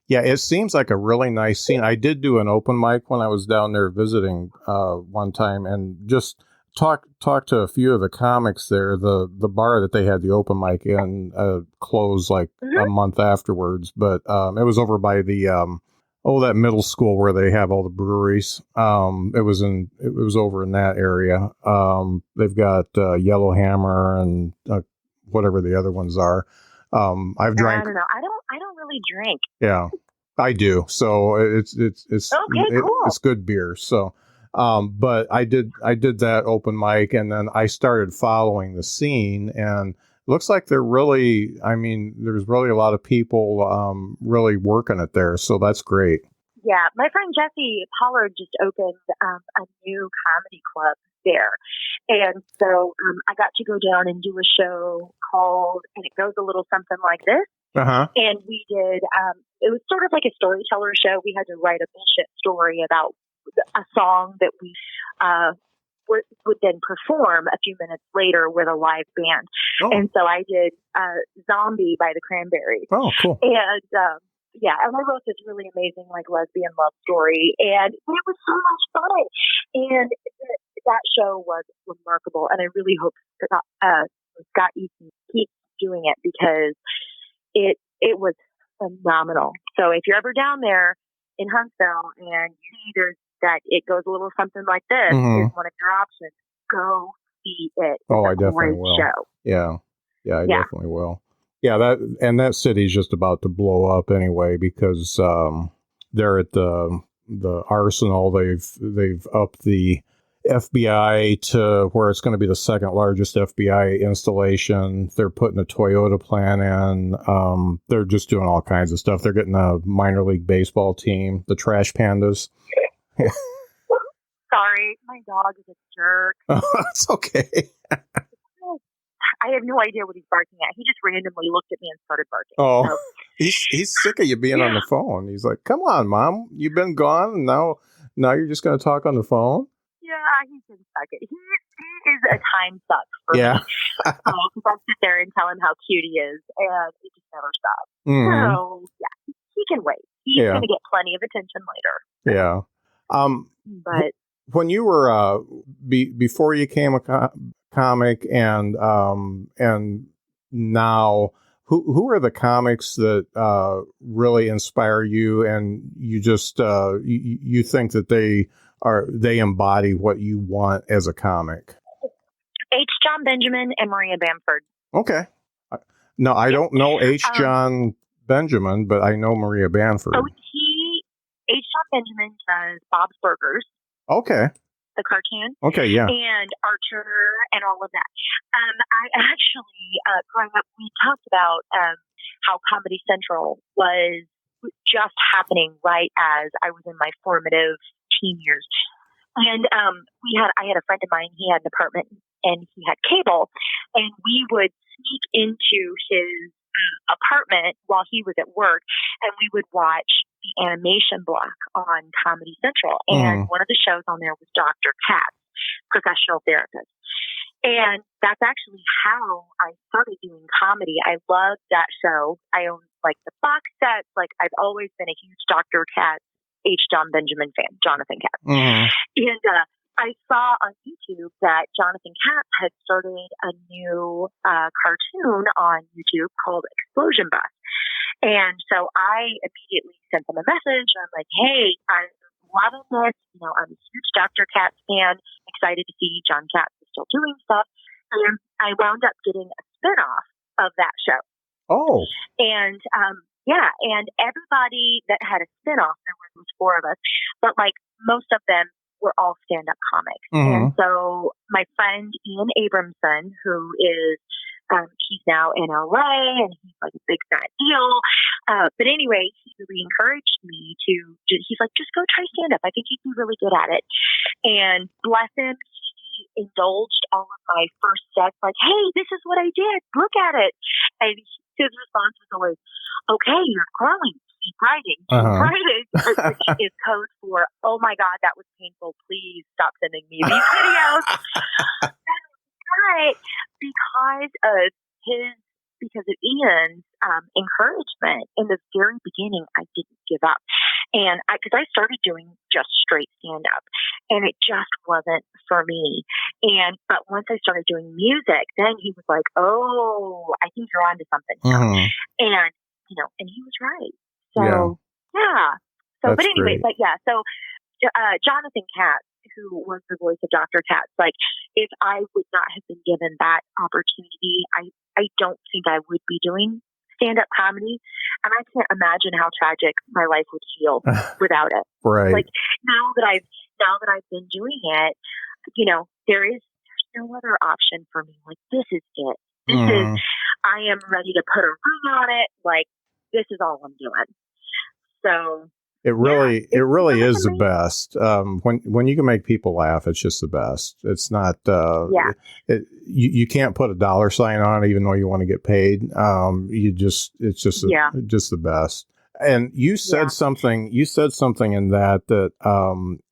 [SPEAKER 1] Yeah, it seems like a really nice scene. I did do an open mic when I was down there visiting one time, and just talk to a few of the comics there. The bar that they had the open mic in closed like a month afterwards, but it was over by the that middle school where they have all the breweries. It was over in that area. They've got Yellowhammer and whatever the other ones are. I've drank.
[SPEAKER 2] I don't know. I don't really drink.
[SPEAKER 1] Yeah, I do. So it's
[SPEAKER 2] okay, cool.
[SPEAKER 1] It's good beer. So. But I did that open mic, and then I started following the scene, and it looks like there's really a lot of people really working it there. So that's great.
[SPEAKER 2] Yeah. My friend Jesse Pollard just opened a new comedy club there. And so I got to go down and do a show called, and it goes a little something like this. And we did, it was sort of like a storyteller show. We had to write a bullshit story about a song that we would then perform a few minutes later with a live band. And so I did Zombie by the Cranberries.
[SPEAKER 1] Oh, cool.
[SPEAKER 2] And and I wrote this really amazing like lesbian love story, and it was so much fun. And that show was remarkable, and I really hope Scott Easton keeps doing it because it was phenomenal. So if you're ever down there in Huntsville and you see there's that it goes a little something like this is one of your options, go see it. It's
[SPEAKER 1] I definitely will.
[SPEAKER 2] Show.
[SPEAKER 1] Yeah, I definitely will. Yeah, that city's just about to blow up anyway because they're at the arsenal. They've upped the FBI to where it's going to be the second largest FBI installation. They're putting a Toyota plant in. They're just doing all kinds of stuff. They're getting a minor league baseball team, the Trash Pandas.
[SPEAKER 2] Sorry, my dog is a jerk.
[SPEAKER 1] It's okay.
[SPEAKER 2] I have no idea what he's barking at. He just randomly looked at me and started barking.
[SPEAKER 1] Oh,
[SPEAKER 2] so.
[SPEAKER 1] he's sick of you being on the phone. He's like, "Come on, Mom, you've been gone, and now you're just going to talk on the phone."
[SPEAKER 2] Yeah, he's been stuck. He is a time suck for me. Because I sit there and tell him how cute he is, and it just never stops.
[SPEAKER 1] Mm-hmm.
[SPEAKER 2] So yeah, he can wait. He's going to get plenty of attention later.
[SPEAKER 1] Yeah.
[SPEAKER 2] But
[SPEAKER 1] when you were before you came a comic and now, who are the comics that really inspire you, and you just you think that they embody what you want as a comic?
[SPEAKER 2] H. John Benjamin and Maria Bamford.
[SPEAKER 1] Okay. No, I don't know H. John Benjamin, but I know Maria Bamford.
[SPEAKER 2] H. John Benjamin does Bob's Burgers.
[SPEAKER 1] Okay.
[SPEAKER 2] The cartoon.
[SPEAKER 1] Okay, yeah.
[SPEAKER 2] And Archer and all of that. I actually, growing up, we talked about how Comedy Central was just happening right as I was in my formative teen years. And I had a friend of mine, he had an apartment and he had cable, and we would sneak into his apartment while he was at work, and we would watch the animation block on Comedy Central. And one of the shows on there was Dr. Katz, professional therapist. And that's actually how I started doing comedy. I loved that show. I own like the box sets. Like I've always been a huge Dr. Katz, H. John Benjamin fan, Jonathan Katz. And I saw on YouTube that Jonathan Katz had started a new cartoon on YouTube called Explosion Bus. And so I immediately sent them a message. I'm like, hey, I'm loving this. You know, I'm a huge Dr. Katz fan. Excited to see John Katz is still doing stuff. And I wound up getting a spinoff of that show.
[SPEAKER 1] Oh.
[SPEAKER 2] And and everybody that had a spinoff, there was 4 of us, but like most of them were all stand-up comics. And so my friend Ian Abramson, who is he's now in LA and he's like a big fat deal. But anyway, he really encouraged me he's like, just go try stand up. I think you'd be really good at it. And bless him, he indulged all of my first sets, like, hey, this is what I did. Look at it. And his response was always, okay, you're growing. Keep writing. Keep writing. Which is code for, oh my God, that was painful. Please stop sending me these videos. But because of Ian's encouragement in the very beginning, I didn't give up. And because I started doing just straight stand up, and it just wasn't for me. But once I started doing music, then he was like, oh, I think you're onto something here. And, and he was right. So, yeah. So,
[SPEAKER 1] That's
[SPEAKER 2] but anyway,
[SPEAKER 1] great.
[SPEAKER 2] so Jonathan Katz, who was the voice of Dr. Katz, like, if I would not have been given that opportunity, I don't think I would be doing stand-up comedy. And I can't imagine how tragic my life would feel without it.
[SPEAKER 1] Right.
[SPEAKER 2] Like, now that I've been doing it, there's no other option for me. Like, this is it. I am ready to put a ring on it. Like, this is all I'm doing. So
[SPEAKER 1] it really is the best. When you can make people laugh, it's just the best. It's not. You can't put a dollar sign on it, even though you want to get paid. It's just the best. And you said something. You said something in that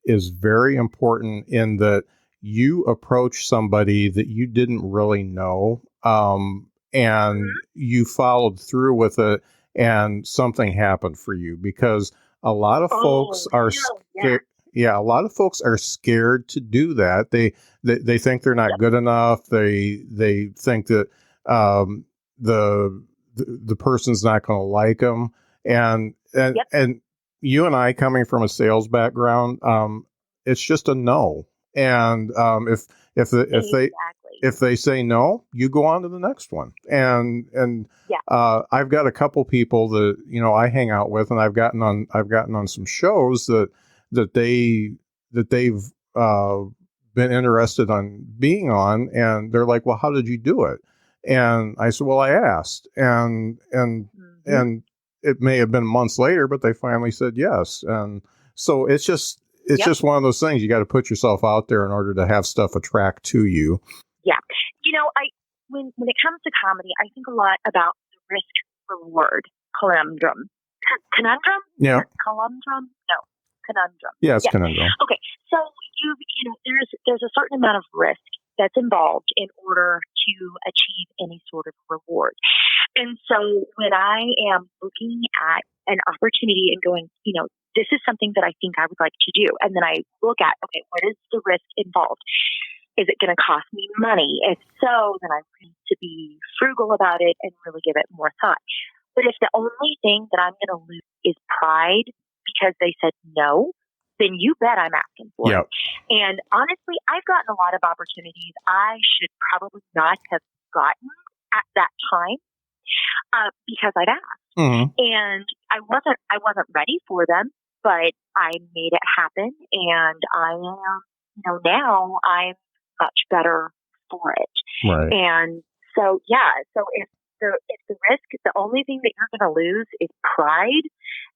[SPEAKER 1] is very important. In that you approached somebody that you didn't really know, and you followed through with it, and something happened for you because. A lot of folks are scared. Yeah, a lot of folks are scared to do that. They think they're not good enough. They think that the person's not going to like them. And you and I, coming from a sales background, it's just a no. And if if they say no, you go on to the next one. And I've got a couple people that, I hang out with, and I've gotten on some shows that they've been interested on being on, and they're like, well, how did you do it? And I said, well, I asked, and it may have been months later, but they finally said yes. And so it's just one of those things. You got to put yourself out there in order to have stuff attract to you.
[SPEAKER 2] Yeah. When it comes to comedy, I think a lot about the risk reward conundrum. Conundrum?
[SPEAKER 1] Yeah.
[SPEAKER 2] Conundrum? No. Conundrum.
[SPEAKER 1] Yeah, it's conundrum.
[SPEAKER 2] Okay. So there's a certain amount of risk that's involved in order to achieve any sort of reward. And so when I am looking at an opportunity and going, this is something that I think I would like to do. And then I look at, okay, what is the risk involved? Is it going to cost me money? If so, then I need to be frugal about it and really give it more thought. But if the only thing that I'm going to lose is pride because they said no, then you bet I'm asking for it. And honestly, I've gotten a lot of opportunities I should probably not have gotten at that time because I'd asked.
[SPEAKER 1] Mm-hmm.
[SPEAKER 2] And I wasn't ready for them, but I made it happen, and I am, now I'm much better for it.
[SPEAKER 1] Right.
[SPEAKER 2] And so, so if the risk, the only thing that you're going to lose is pride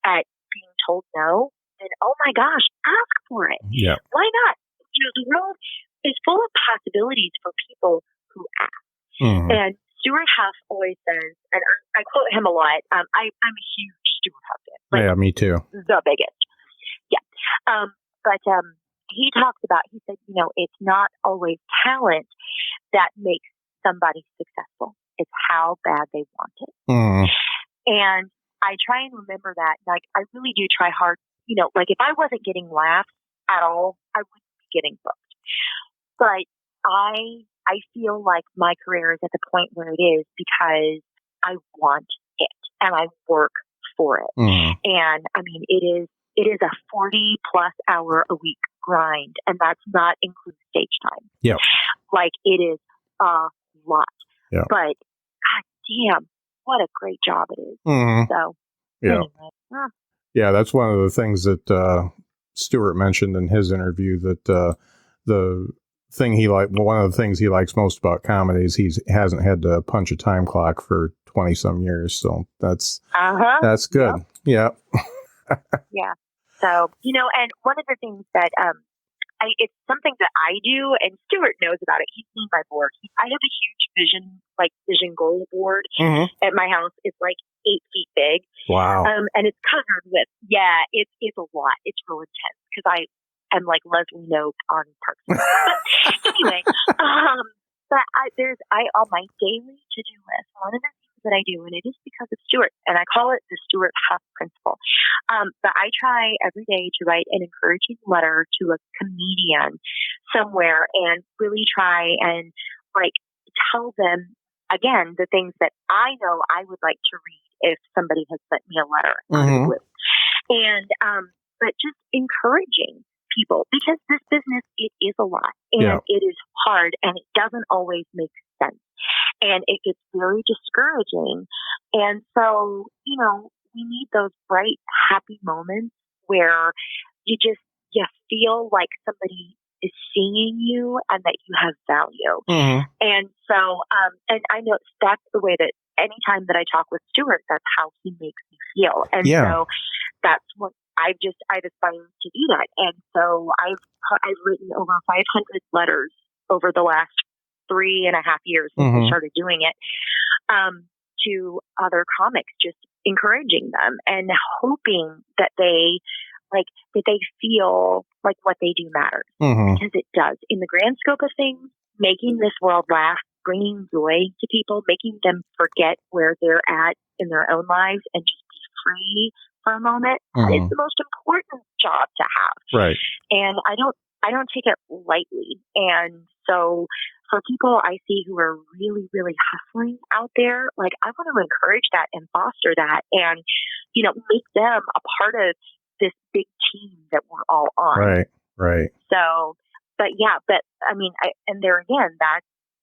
[SPEAKER 2] at being told no, then oh my gosh, ask for it.
[SPEAKER 1] Yeah.
[SPEAKER 2] Why not? The world is full of possibilities for people who ask.
[SPEAKER 1] Mm-hmm.
[SPEAKER 2] And Stuart Huff always says, and I quote him a lot. I'm a huge Stuart Huff fan.
[SPEAKER 1] Yeah, me too.
[SPEAKER 2] The biggest. Yeah. But he talks about, he said, it's not always talent that makes somebody successful. It's how bad they want it.
[SPEAKER 1] Mm.
[SPEAKER 2] And I try and remember that. Like, I really do try hard. Like if I wasn't getting laughs at all, I wouldn't be getting booked. But I feel like my career is at the point where it is because I want it and I work for it.
[SPEAKER 1] Mm. And
[SPEAKER 2] I mean, it is a 40 plus hour a week grind, and that's not including stage time.
[SPEAKER 1] Yeah.
[SPEAKER 2] Like, it is a lot.
[SPEAKER 1] Yeah.
[SPEAKER 2] But god damn, what a great job it is.
[SPEAKER 1] Mm.
[SPEAKER 2] So
[SPEAKER 1] anyway. Yeah, that's one of the things that Stuart mentioned in his interview, that one of the things he likes most about comedy is he hasn't had to punch a time clock for 20 some years. So that's good.
[SPEAKER 2] Yep. Yeah. So, and one of the things that, it's something that I do, and Stuart knows about it. He's seen my board. I have a huge vision goal board at my house. It's like 8 feet big.
[SPEAKER 1] Wow.
[SPEAKER 2] And it's covered with, it's a lot. It's real intense because I am like Leslie Knope on Parks and Rec. But anyway, but on my daily to-do list, one of the things that I do, and it is because of Stuart, and I call it the Stuart Huff principle. But I try every day to write an encouraging letter to a comedian somewhere and really try and tell them again the things that I know I would like to read if somebody has sent me a letter out of the blue. And but just encouraging people, because this business, it is a lot and it is hard and it doesn't always make sense. And it gets very discouraging. And so, we need those bright, happy moments where you feel like somebody is seeing you and that you have value. Mm-hmm. And so, and I know that's the way that anytime that I talk with Stuart, that's how he makes me feel. And so that's what I've aspired to do that. And so I've written over 500 letters over the last 3.5 years since I started doing it, to other comics, just encouraging them and hoping that they feel like what they do matters, because it does. In the grand scope of things, making this world laugh, bringing joy to people, making them forget where they're at in their own lives and just be free for a moment, is the most important job to have.
[SPEAKER 1] Right.
[SPEAKER 2] And I don't take it lightly. And so for people I see who are really, really hustling out there, I want to encourage that and foster that and, make them a part of this big team that we're all on.
[SPEAKER 1] Right.
[SPEAKER 2] So, but I mean, and there again,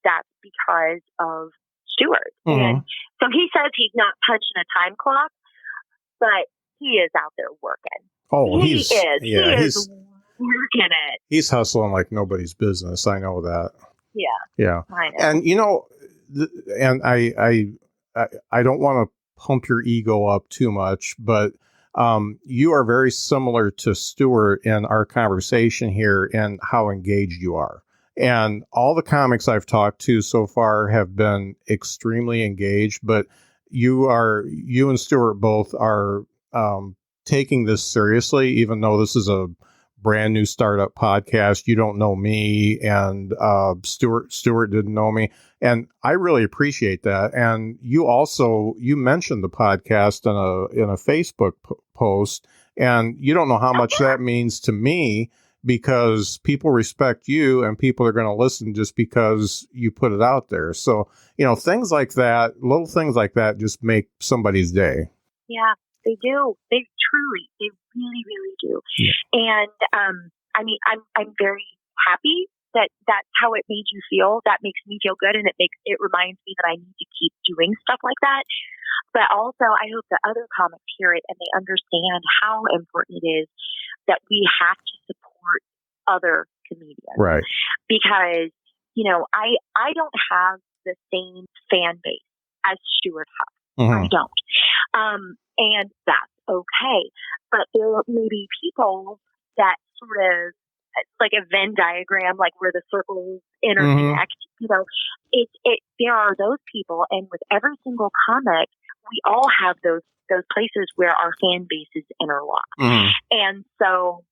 [SPEAKER 2] that's because of Stuart.
[SPEAKER 1] Mm-hmm.
[SPEAKER 2] And so he says he's not punching a time clock, but he is out there working.
[SPEAKER 1] Oh,
[SPEAKER 2] he is working it.
[SPEAKER 1] He's hustling like nobody's business. I know that.
[SPEAKER 2] Yeah. I know.
[SPEAKER 1] And and I don't want to pump your ego up too much, but you are very similar to Stuart in our conversation here and how engaged you are. And all the comics I've talked to so far have been extremely engaged, but you and Stuart both are taking this seriously, even though this is a brand new startup podcast. You don't know me, and Stuart didn't know me, and I really appreciate that. And you mentioned the podcast in a Facebook post, and you don't know how much that means to me, because people respect you and people are going to listen just because you put it out there. So, things like that, little things like that just make somebody's day.
[SPEAKER 2] Yeah, they do. They really, really do. Yeah. And, I'm very happy that that's how it made you feel. That makes me feel good. And it reminds me that I need to keep doing stuff like that. But also I hope that other comics hear it and they understand how important it is that we have to support other comedians.
[SPEAKER 1] Right.
[SPEAKER 2] Because, I don't have the same fan base as Stuart has.
[SPEAKER 1] Mm-hmm.
[SPEAKER 2] I don't. And that's okay. But there may be people that sort of, like a Venn diagram, like where the circles interconnect, there are those people. And with every single comic, we all have those places where our fan bases interlock.
[SPEAKER 1] Mm-hmm.
[SPEAKER 2] And so,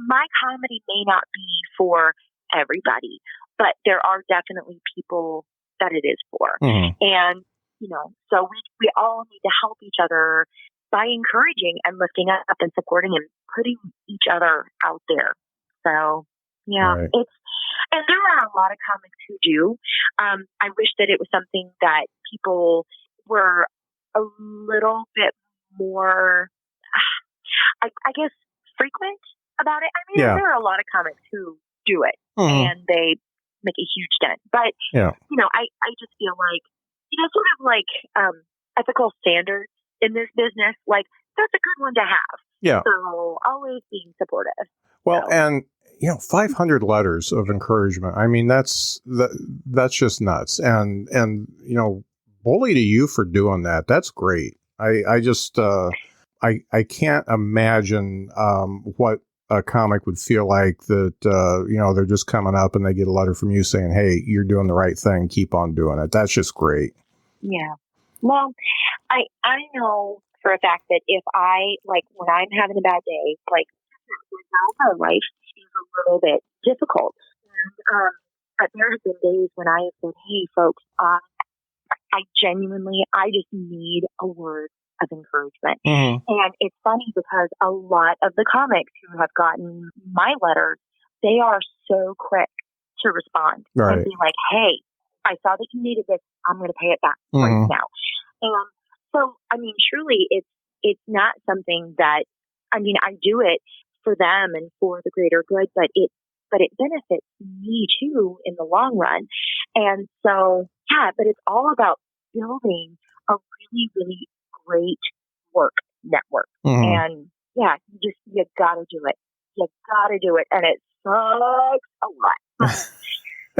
[SPEAKER 2] my comedy may not be for everybody, but there are definitely people that it is for.
[SPEAKER 1] Mm-hmm.
[SPEAKER 2] And, so we all need to help each other by encouraging and lifting up and supporting and putting each other out there. So, yeah,
[SPEAKER 1] right.
[SPEAKER 2] And there are a lot of comics who do. I wish that it was something that people were a little bit more, I guess, frequent about it. I mean, there are a lot of comics who do it,
[SPEAKER 1] mm-hmm.
[SPEAKER 2] and they make a huge dent. But, I just feel like, sort of like ethical standards in this business, like that's a good one to have.
[SPEAKER 1] Yeah.
[SPEAKER 2] So always being supportive.
[SPEAKER 1] Well, and 500 letters of encouragement. I mean, that's just nuts. And bully to you for doing that. That's great. I just I can't imagine what a comic would feel like that. They're just coming up and they get a letter from you saying, "Hey, you're doing the right thing. Keep on doing it." That's just great.
[SPEAKER 2] Yeah. Well, I know for a fact that if when I'm having a bad day, like my life is a little bit difficult. And, but there have been days when I have said, "Hey, folks, I just need a word of encouragement."
[SPEAKER 1] Mm-hmm.
[SPEAKER 2] And it's funny because a lot of the comics who have gotten my letters, they are so quick to respond and be like, "Hey, I saw that you needed this. I'm going to pay it back right now." And so, truly, it's not something that, I do it for them and for the greater good, but it benefits me too in the long run. And so, but it's all about building a really, really great work network.
[SPEAKER 1] Mm-hmm.
[SPEAKER 2] And you gotta do it. You gotta do it. And it sucks a lot.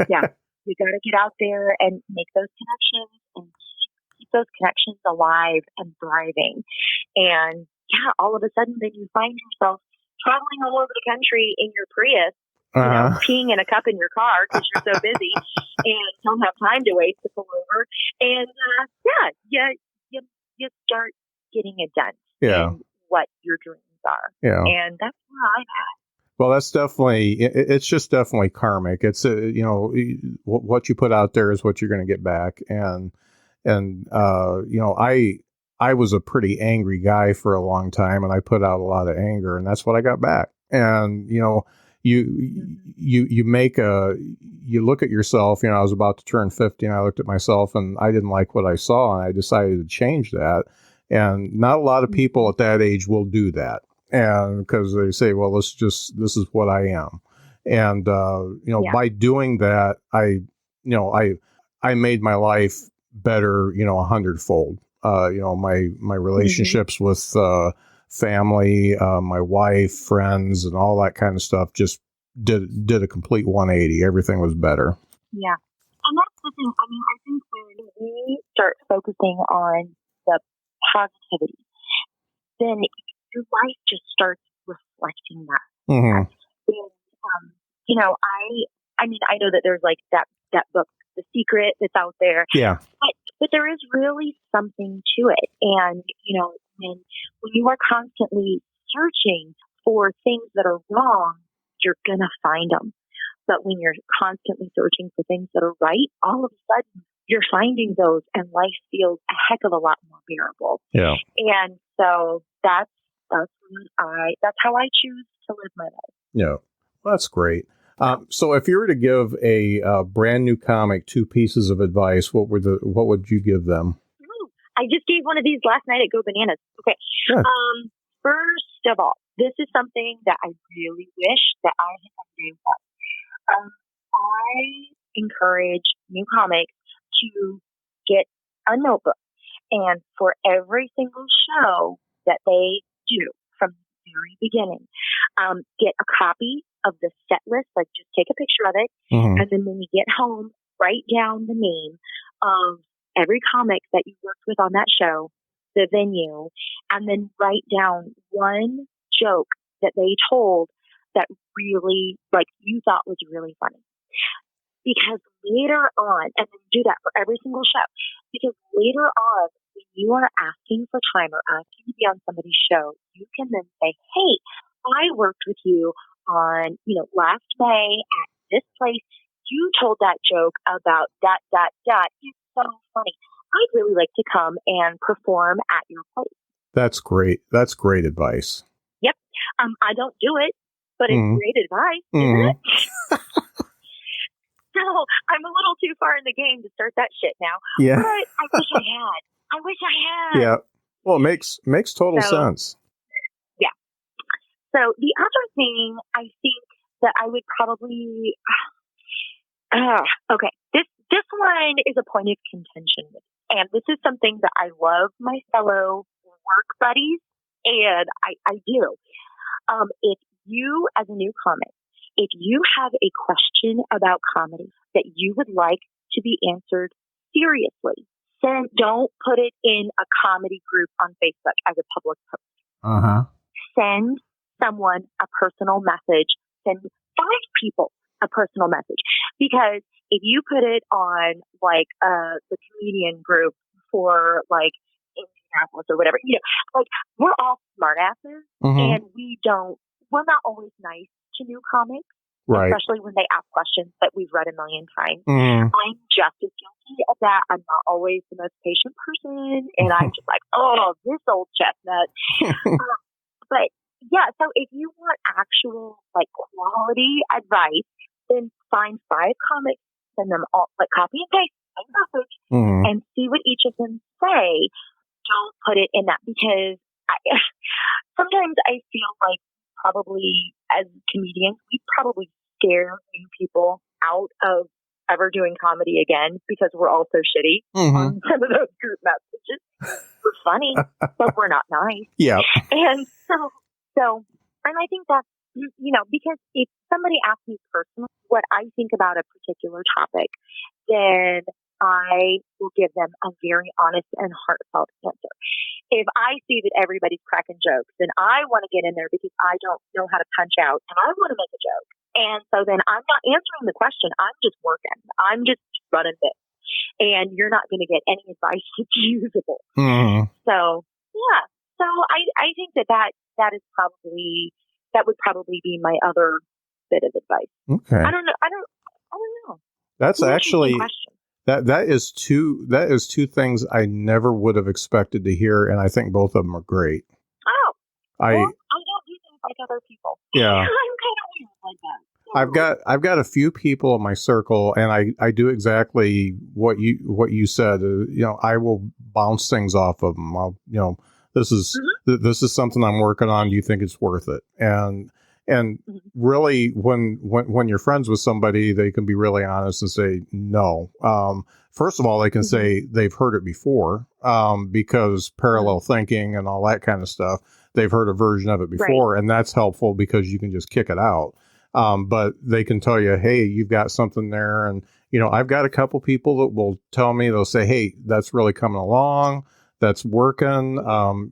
[SPEAKER 2] Yeah. You got to get out there and make those connections and keep those connections alive and thriving. And all of a sudden, then you find yourself traveling all over the country in your Prius, peeing in a cup in your car because you're so busy and don't have time to waste to pull over. And you start getting a dent in what your dreams are. Yeah. And that's where I'm at.
[SPEAKER 1] Well, that's it's just definitely karmic. It's, what you put out there is what you're going to get back. And I was a pretty angry guy for a long time, and I put out a lot of anger, and that's what I got back. And, you look at yourself, I was about to turn 50 and I looked at myself and I didn't like what I saw, and I decided to change that. And not a lot of people at that age will do that. And because they say, well, this is what I am. And, by doing that, I I made my life better, 100-fold. My relationships with family, my wife, friends, and all that kind of stuff just did a complete 180. Everything was better.
[SPEAKER 2] Yeah. And that's the thing. I mean, I think when we start focusing on the positivity, then your life just starts reflecting that.
[SPEAKER 1] Mm-hmm.
[SPEAKER 2] And, I mean, I know that there's like that book, The Secret, that's out there.
[SPEAKER 1] Yeah.
[SPEAKER 2] But there is really something to it. And, when you are constantly searching for things that are wrong, you're going to find them. But when you're constantly searching for things that are right, all of a sudden you're finding those and life feels a heck of a lot more bearable.
[SPEAKER 1] Yeah.
[SPEAKER 2] And so that's how I choose to live my life.
[SPEAKER 1] Yeah. Well, that's great. So if you were to give a brand new comic 2 pieces of advice, what would you give them?
[SPEAKER 2] I just gave one of these last night at Go Bananas. Okay.
[SPEAKER 1] Good.
[SPEAKER 2] First of all, this is something that I really wish that I had done day one. I encourage new comics to get a notebook, and for every single show that they do from the very beginning, get a copy of the set list, like just take a picture of it,
[SPEAKER 1] Mm-hmm.
[SPEAKER 2] and then when you get home, write down the name of every comic that you worked with on that show, the venue, and then write down one joke that they told that really, like, you thought was really funny. Because later on, and then do that for every single show, because later on, when you are asking for time or asking to be on somebody's show, you can then say, hey, I worked with you on, last May at this place. You told that joke about ... It's so funny. I'd really like to come and perform at your place.
[SPEAKER 1] That's great. That's great advice.
[SPEAKER 2] Yep. I don't do it, but it's great advice, isn't it? So I'm a little too far in the game to start that shit now.
[SPEAKER 1] Yeah.
[SPEAKER 2] But I wish I had.
[SPEAKER 1] Yeah. Well, it makes total sense.
[SPEAKER 2] Yeah. So the other thing I think that I would probably, okay, this one is a point of contention. And this is something that I love my fellow work buddies, and I do. If you, as a new comic, if you have a question about comedy that you would like to be answered seriously, then don't put it in a comedy group on Facebook as a public post. Send someone a personal message. Send 5 people a personal message. Because if you put it on like the comedian group for like Indianapolis or whatever, like we're all smartasses, and we're not always nice to new comics, right? Especially when they ask questions that we've read a million times. I'm just as guilty of that. I'm not always the most patient person, and I'm just like, oh, this old chestnut. But yeah, so if you want actual like quality advice, then find 5 comics, send them all, like copy and paste, same message, and see what each of them say. Don't put it in that, because sometimes I feel like probably as comedians, we probably scare new people out of ever doing comedy again because we're all so shitty on some of those group messages. We're funny, but we're not nice.
[SPEAKER 1] Yeah.
[SPEAKER 2] And so, and I think that's, because if somebody asks me personally what I think about a particular topic, then I will give them a very honest and heartfelt answer. If I see that everybody's cracking jokes, then I want to get in there because I don't know how to punch out and I want to make a joke. And so then I'm not answering the question. I'm just working. I'm just running bits. And you're not going to get any advice that's usable. So, yeah. So I think that would probably be my other bit of advice. Okay. I don't know.
[SPEAKER 1] That's actually that is two things I never would have expected to hear, and I think both of them are great.
[SPEAKER 2] Oh, I don't do things like other people.
[SPEAKER 1] Yeah,
[SPEAKER 2] I'm kind of weird like that.
[SPEAKER 1] I've got a few people in my circle, and I do exactly what you said. I will bounce things off of them. This is something I'm working on. Do you think it's worth it? And And
[SPEAKER 2] Mhm.
[SPEAKER 1] really, when you're friends with somebody, they can be really honest and say no. First of all, they can
[SPEAKER 2] Mhm.
[SPEAKER 1] say they've heard it before, because parallel thinking and all that kind of stuff. They've heard a version of it
[SPEAKER 2] Right.
[SPEAKER 1] before, and that's helpful because you can just kick it out. But they can tell you, hey, you've got something there. And, I've got a couple people that will tell me, they'll say, hey, that's really coming along. That's working.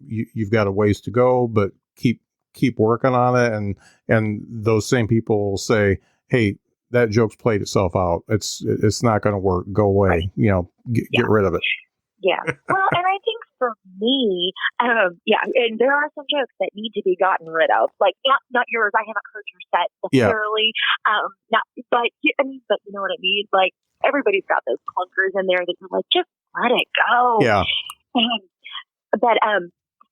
[SPEAKER 1] You've got a ways to go, but keep working on it. And those same people will say, hey, that joke's played itself out. It's not going to work. Go away.
[SPEAKER 2] Right.
[SPEAKER 1] Get
[SPEAKER 2] Yeah.
[SPEAKER 1] rid of it.
[SPEAKER 2] Yeah. Well, and I think for me, yeah, and there are some jokes that need to be gotten rid of. Like not yours. I haven't heard your set necessarily. Not, but but you know what I mean. Like everybody's got those clunkers in there that you're like, just let it go.
[SPEAKER 1] Yeah.
[SPEAKER 2] But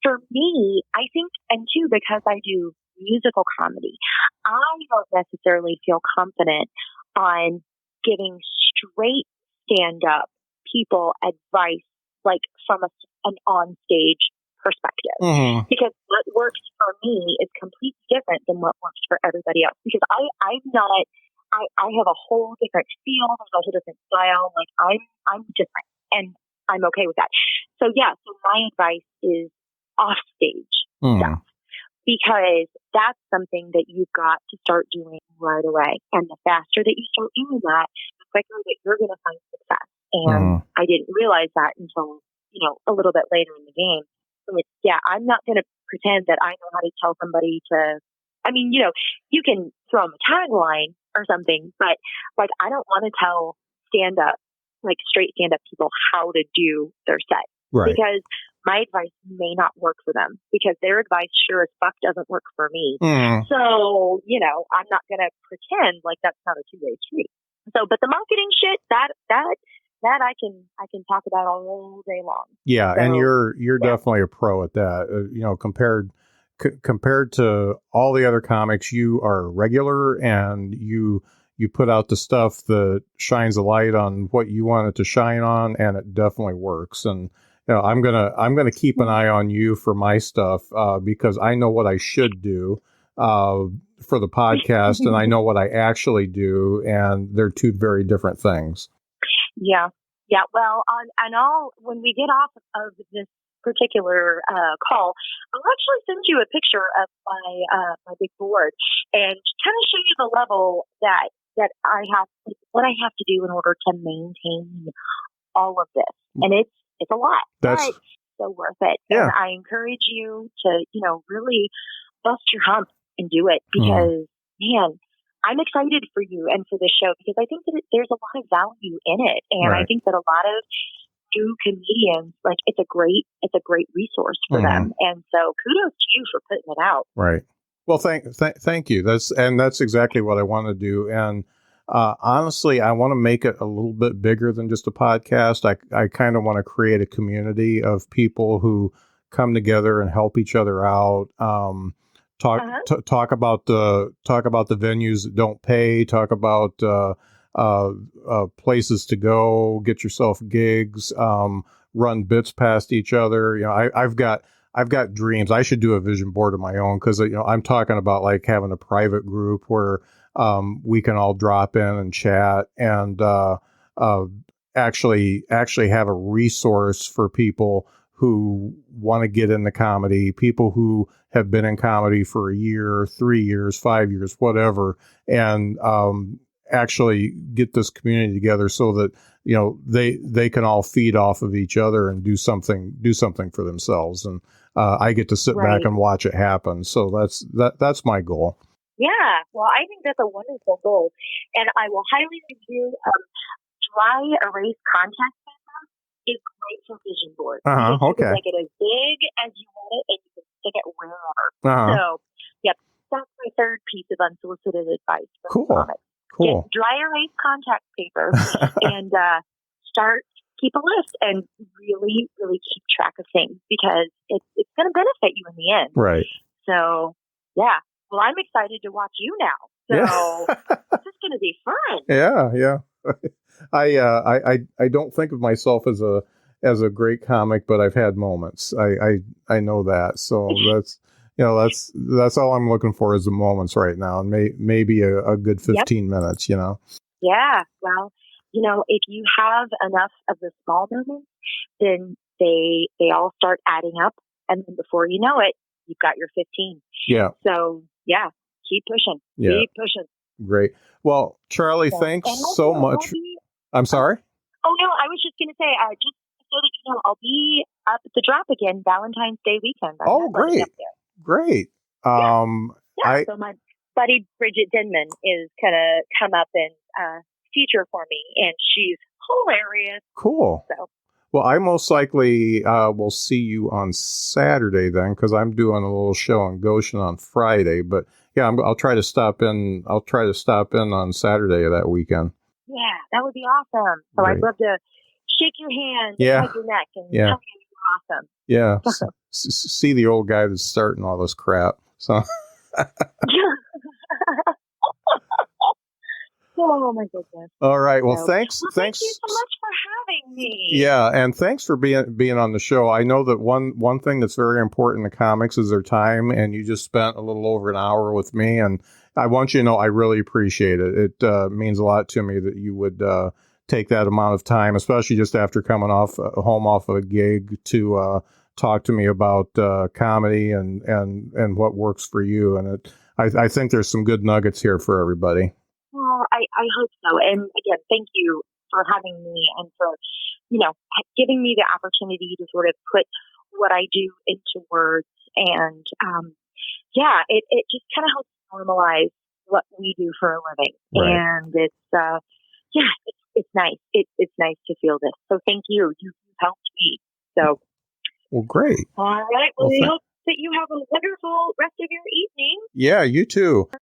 [SPEAKER 2] for me, I think, and too, because I do musical comedy, I don't necessarily feel confident on giving straight stand up people advice, like from an on stage perspective.
[SPEAKER 1] Mm-hmm.
[SPEAKER 2] Because what works for me is completely different than what works for everybody else. Because I'm not, I have a whole different feel, there's a whole different style. Like I'm different, and I'm okay with that. So yeah, so my advice is off stage stuff, because that's something that you've got to start doing right away. And the faster that you start doing that, the quicker that you're going to find success. And I didn't realize that until, a little bit later in the game. So I'm not going to pretend that I know how to tell somebody to, you can throw them a tagline or something, but like, I don't want to tell straight stand up people how to do their set.
[SPEAKER 1] Right.
[SPEAKER 2] Because my advice may not work for them, because their advice sure as fuck doesn't work for me. So, I'm not going to pretend like that's not a two-way street. So, but the marketing shit, that I can talk about all day long.
[SPEAKER 1] Yeah.
[SPEAKER 2] So,
[SPEAKER 1] and you're definitely a pro at that. Compared to all the other comics, you are regular, and you put out the stuff that shines a light on what you want it to shine on, and it definitely works. And I'm gonna keep an eye on you for my stuff, because I know what I should do for the podcast, and I know what I actually do, and they're two very different things.
[SPEAKER 2] Yeah. Well, when we get off of this particular call, I'll actually send you a picture of my big board and kind of show you the level that I have, what I have to do in order to maintain all of this. And it's a lot, but so worth it.
[SPEAKER 1] Yeah.
[SPEAKER 2] And I encourage you to, really bust your hump and do it, because man, I'm excited for you and for this show, because I think that there's a lot of value in it. And I think that a lot of new comedians, like, it's a great resource for them. And so kudos to you for putting it out.
[SPEAKER 1] Right. Well, thank you. That's exactly what I want to do. And honestly, I want to make it a little bit bigger than just a podcast. I kind of want to create a community of people who come together and help each other out. Talk about the venues that don't pay. Talk about places to go. Get yourself gigs. Run bits past each other. I've got dreams. I should do a vision board of my own, because I'm talking about like having a private group where we can all drop in and chat, and actually have a resource for people who want to get into comedy, people who have been in comedy for a year, 3 years, 5 years, whatever, and actually get this community together so that they can all feed off of each other and do something for themselves. And I get to sit back and watch it happen. So that's my goal.
[SPEAKER 2] Yeah, well, I think that's a wonderful goal, and I will highly review dry erase contact paper is great for vision boards. You can make it as big as you want it, and you can stick it wherever. So, yep, that's my third piece of unsolicited advice.
[SPEAKER 1] Cool.
[SPEAKER 2] Get dry erase contact paper and keep a list and really, really keep track of things, because it's going to benefit you in the end.
[SPEAKER 1] Right.
[SPEAKER 2] So, yeah. Well, I'm excited to watch you now. So this is going to be fun.
[SPEAKER 1] Yeah. I don't think of myself as a great comic, but I've had moments. I know that. So That's all I'm looking for is the moments right now, and maybe a good 15 minutes.
[SPEAKER 2] Yeah. Well, if you have enough of the small moments, then they all start adding up, and then before you know it, you've got your 15.
[SPEAKER 1] Yeah.
[SPEAKER 2] So yeah, keep pushing.
[SPEAKER 1] Yeah.
[SPEAKER 2] Keep pushing.
[SPEAKER 1] Great. Well, Charlie, thanks so much. I'm sorry?
[SPEAKER 2] Oh, no, I was just going to say, just so that you know, I'll be up at the drop again Valentine's Day weekend.
[SPEAKER 1] Great. Great.
[SPEAKER 2] So my buddy Bridget Denman is going to come up and feature for me, and she's hilarious.
[SPEAKER 1] Cool.
[SPEAKER 2] So.
[SPEAKER 1] Well, I most likely will see you on Saturday then, because I'm doing a little show in Goshen on Friday. But yeah, I'll try to stop in. I'll try to stop in on Saturday of that weekend.
[SPEAKER 2] Yeah, that would be awesome. So Great. I'd love to shake your hand, and hug your neck, and tell you you're awesome.
[SPEAKER 1] Yeah, see the old guy that's starting all this crap. So.
[SPEAKER 2] Oh my goodness!
[SPEAKER 1] All right. Well, thanks.
[SPEAKER 2] Thank you so much for having me.
[SPEAKER 1] Yeah, and thanks for being on the show. I know that one thing that's very important to comics is their time, and you just spent a little over an hour with me, and I want you to know I really appreciate it. It means a lot to me that you would take that amount of time, especially just after coming home off a gig, to talk to me about comedy and what works for you. And I think there's some good nuggets here for everybody.
[SPEAKER 2] Well, I hope so. And again, thank you for having me and for, giving me the opportunity to sort of put what I do into words. And, it just kind of helps normalize what we do for a living. Right. And it's nice. It's nice to feel this. So thank you. You've helped me. So.
[SPEAKER 1] Well, great.
[SPEAKER 2] All right. Well, we hope that you have a wonderful rest of your evening.
[SPEAKER 1] Yeah, you too.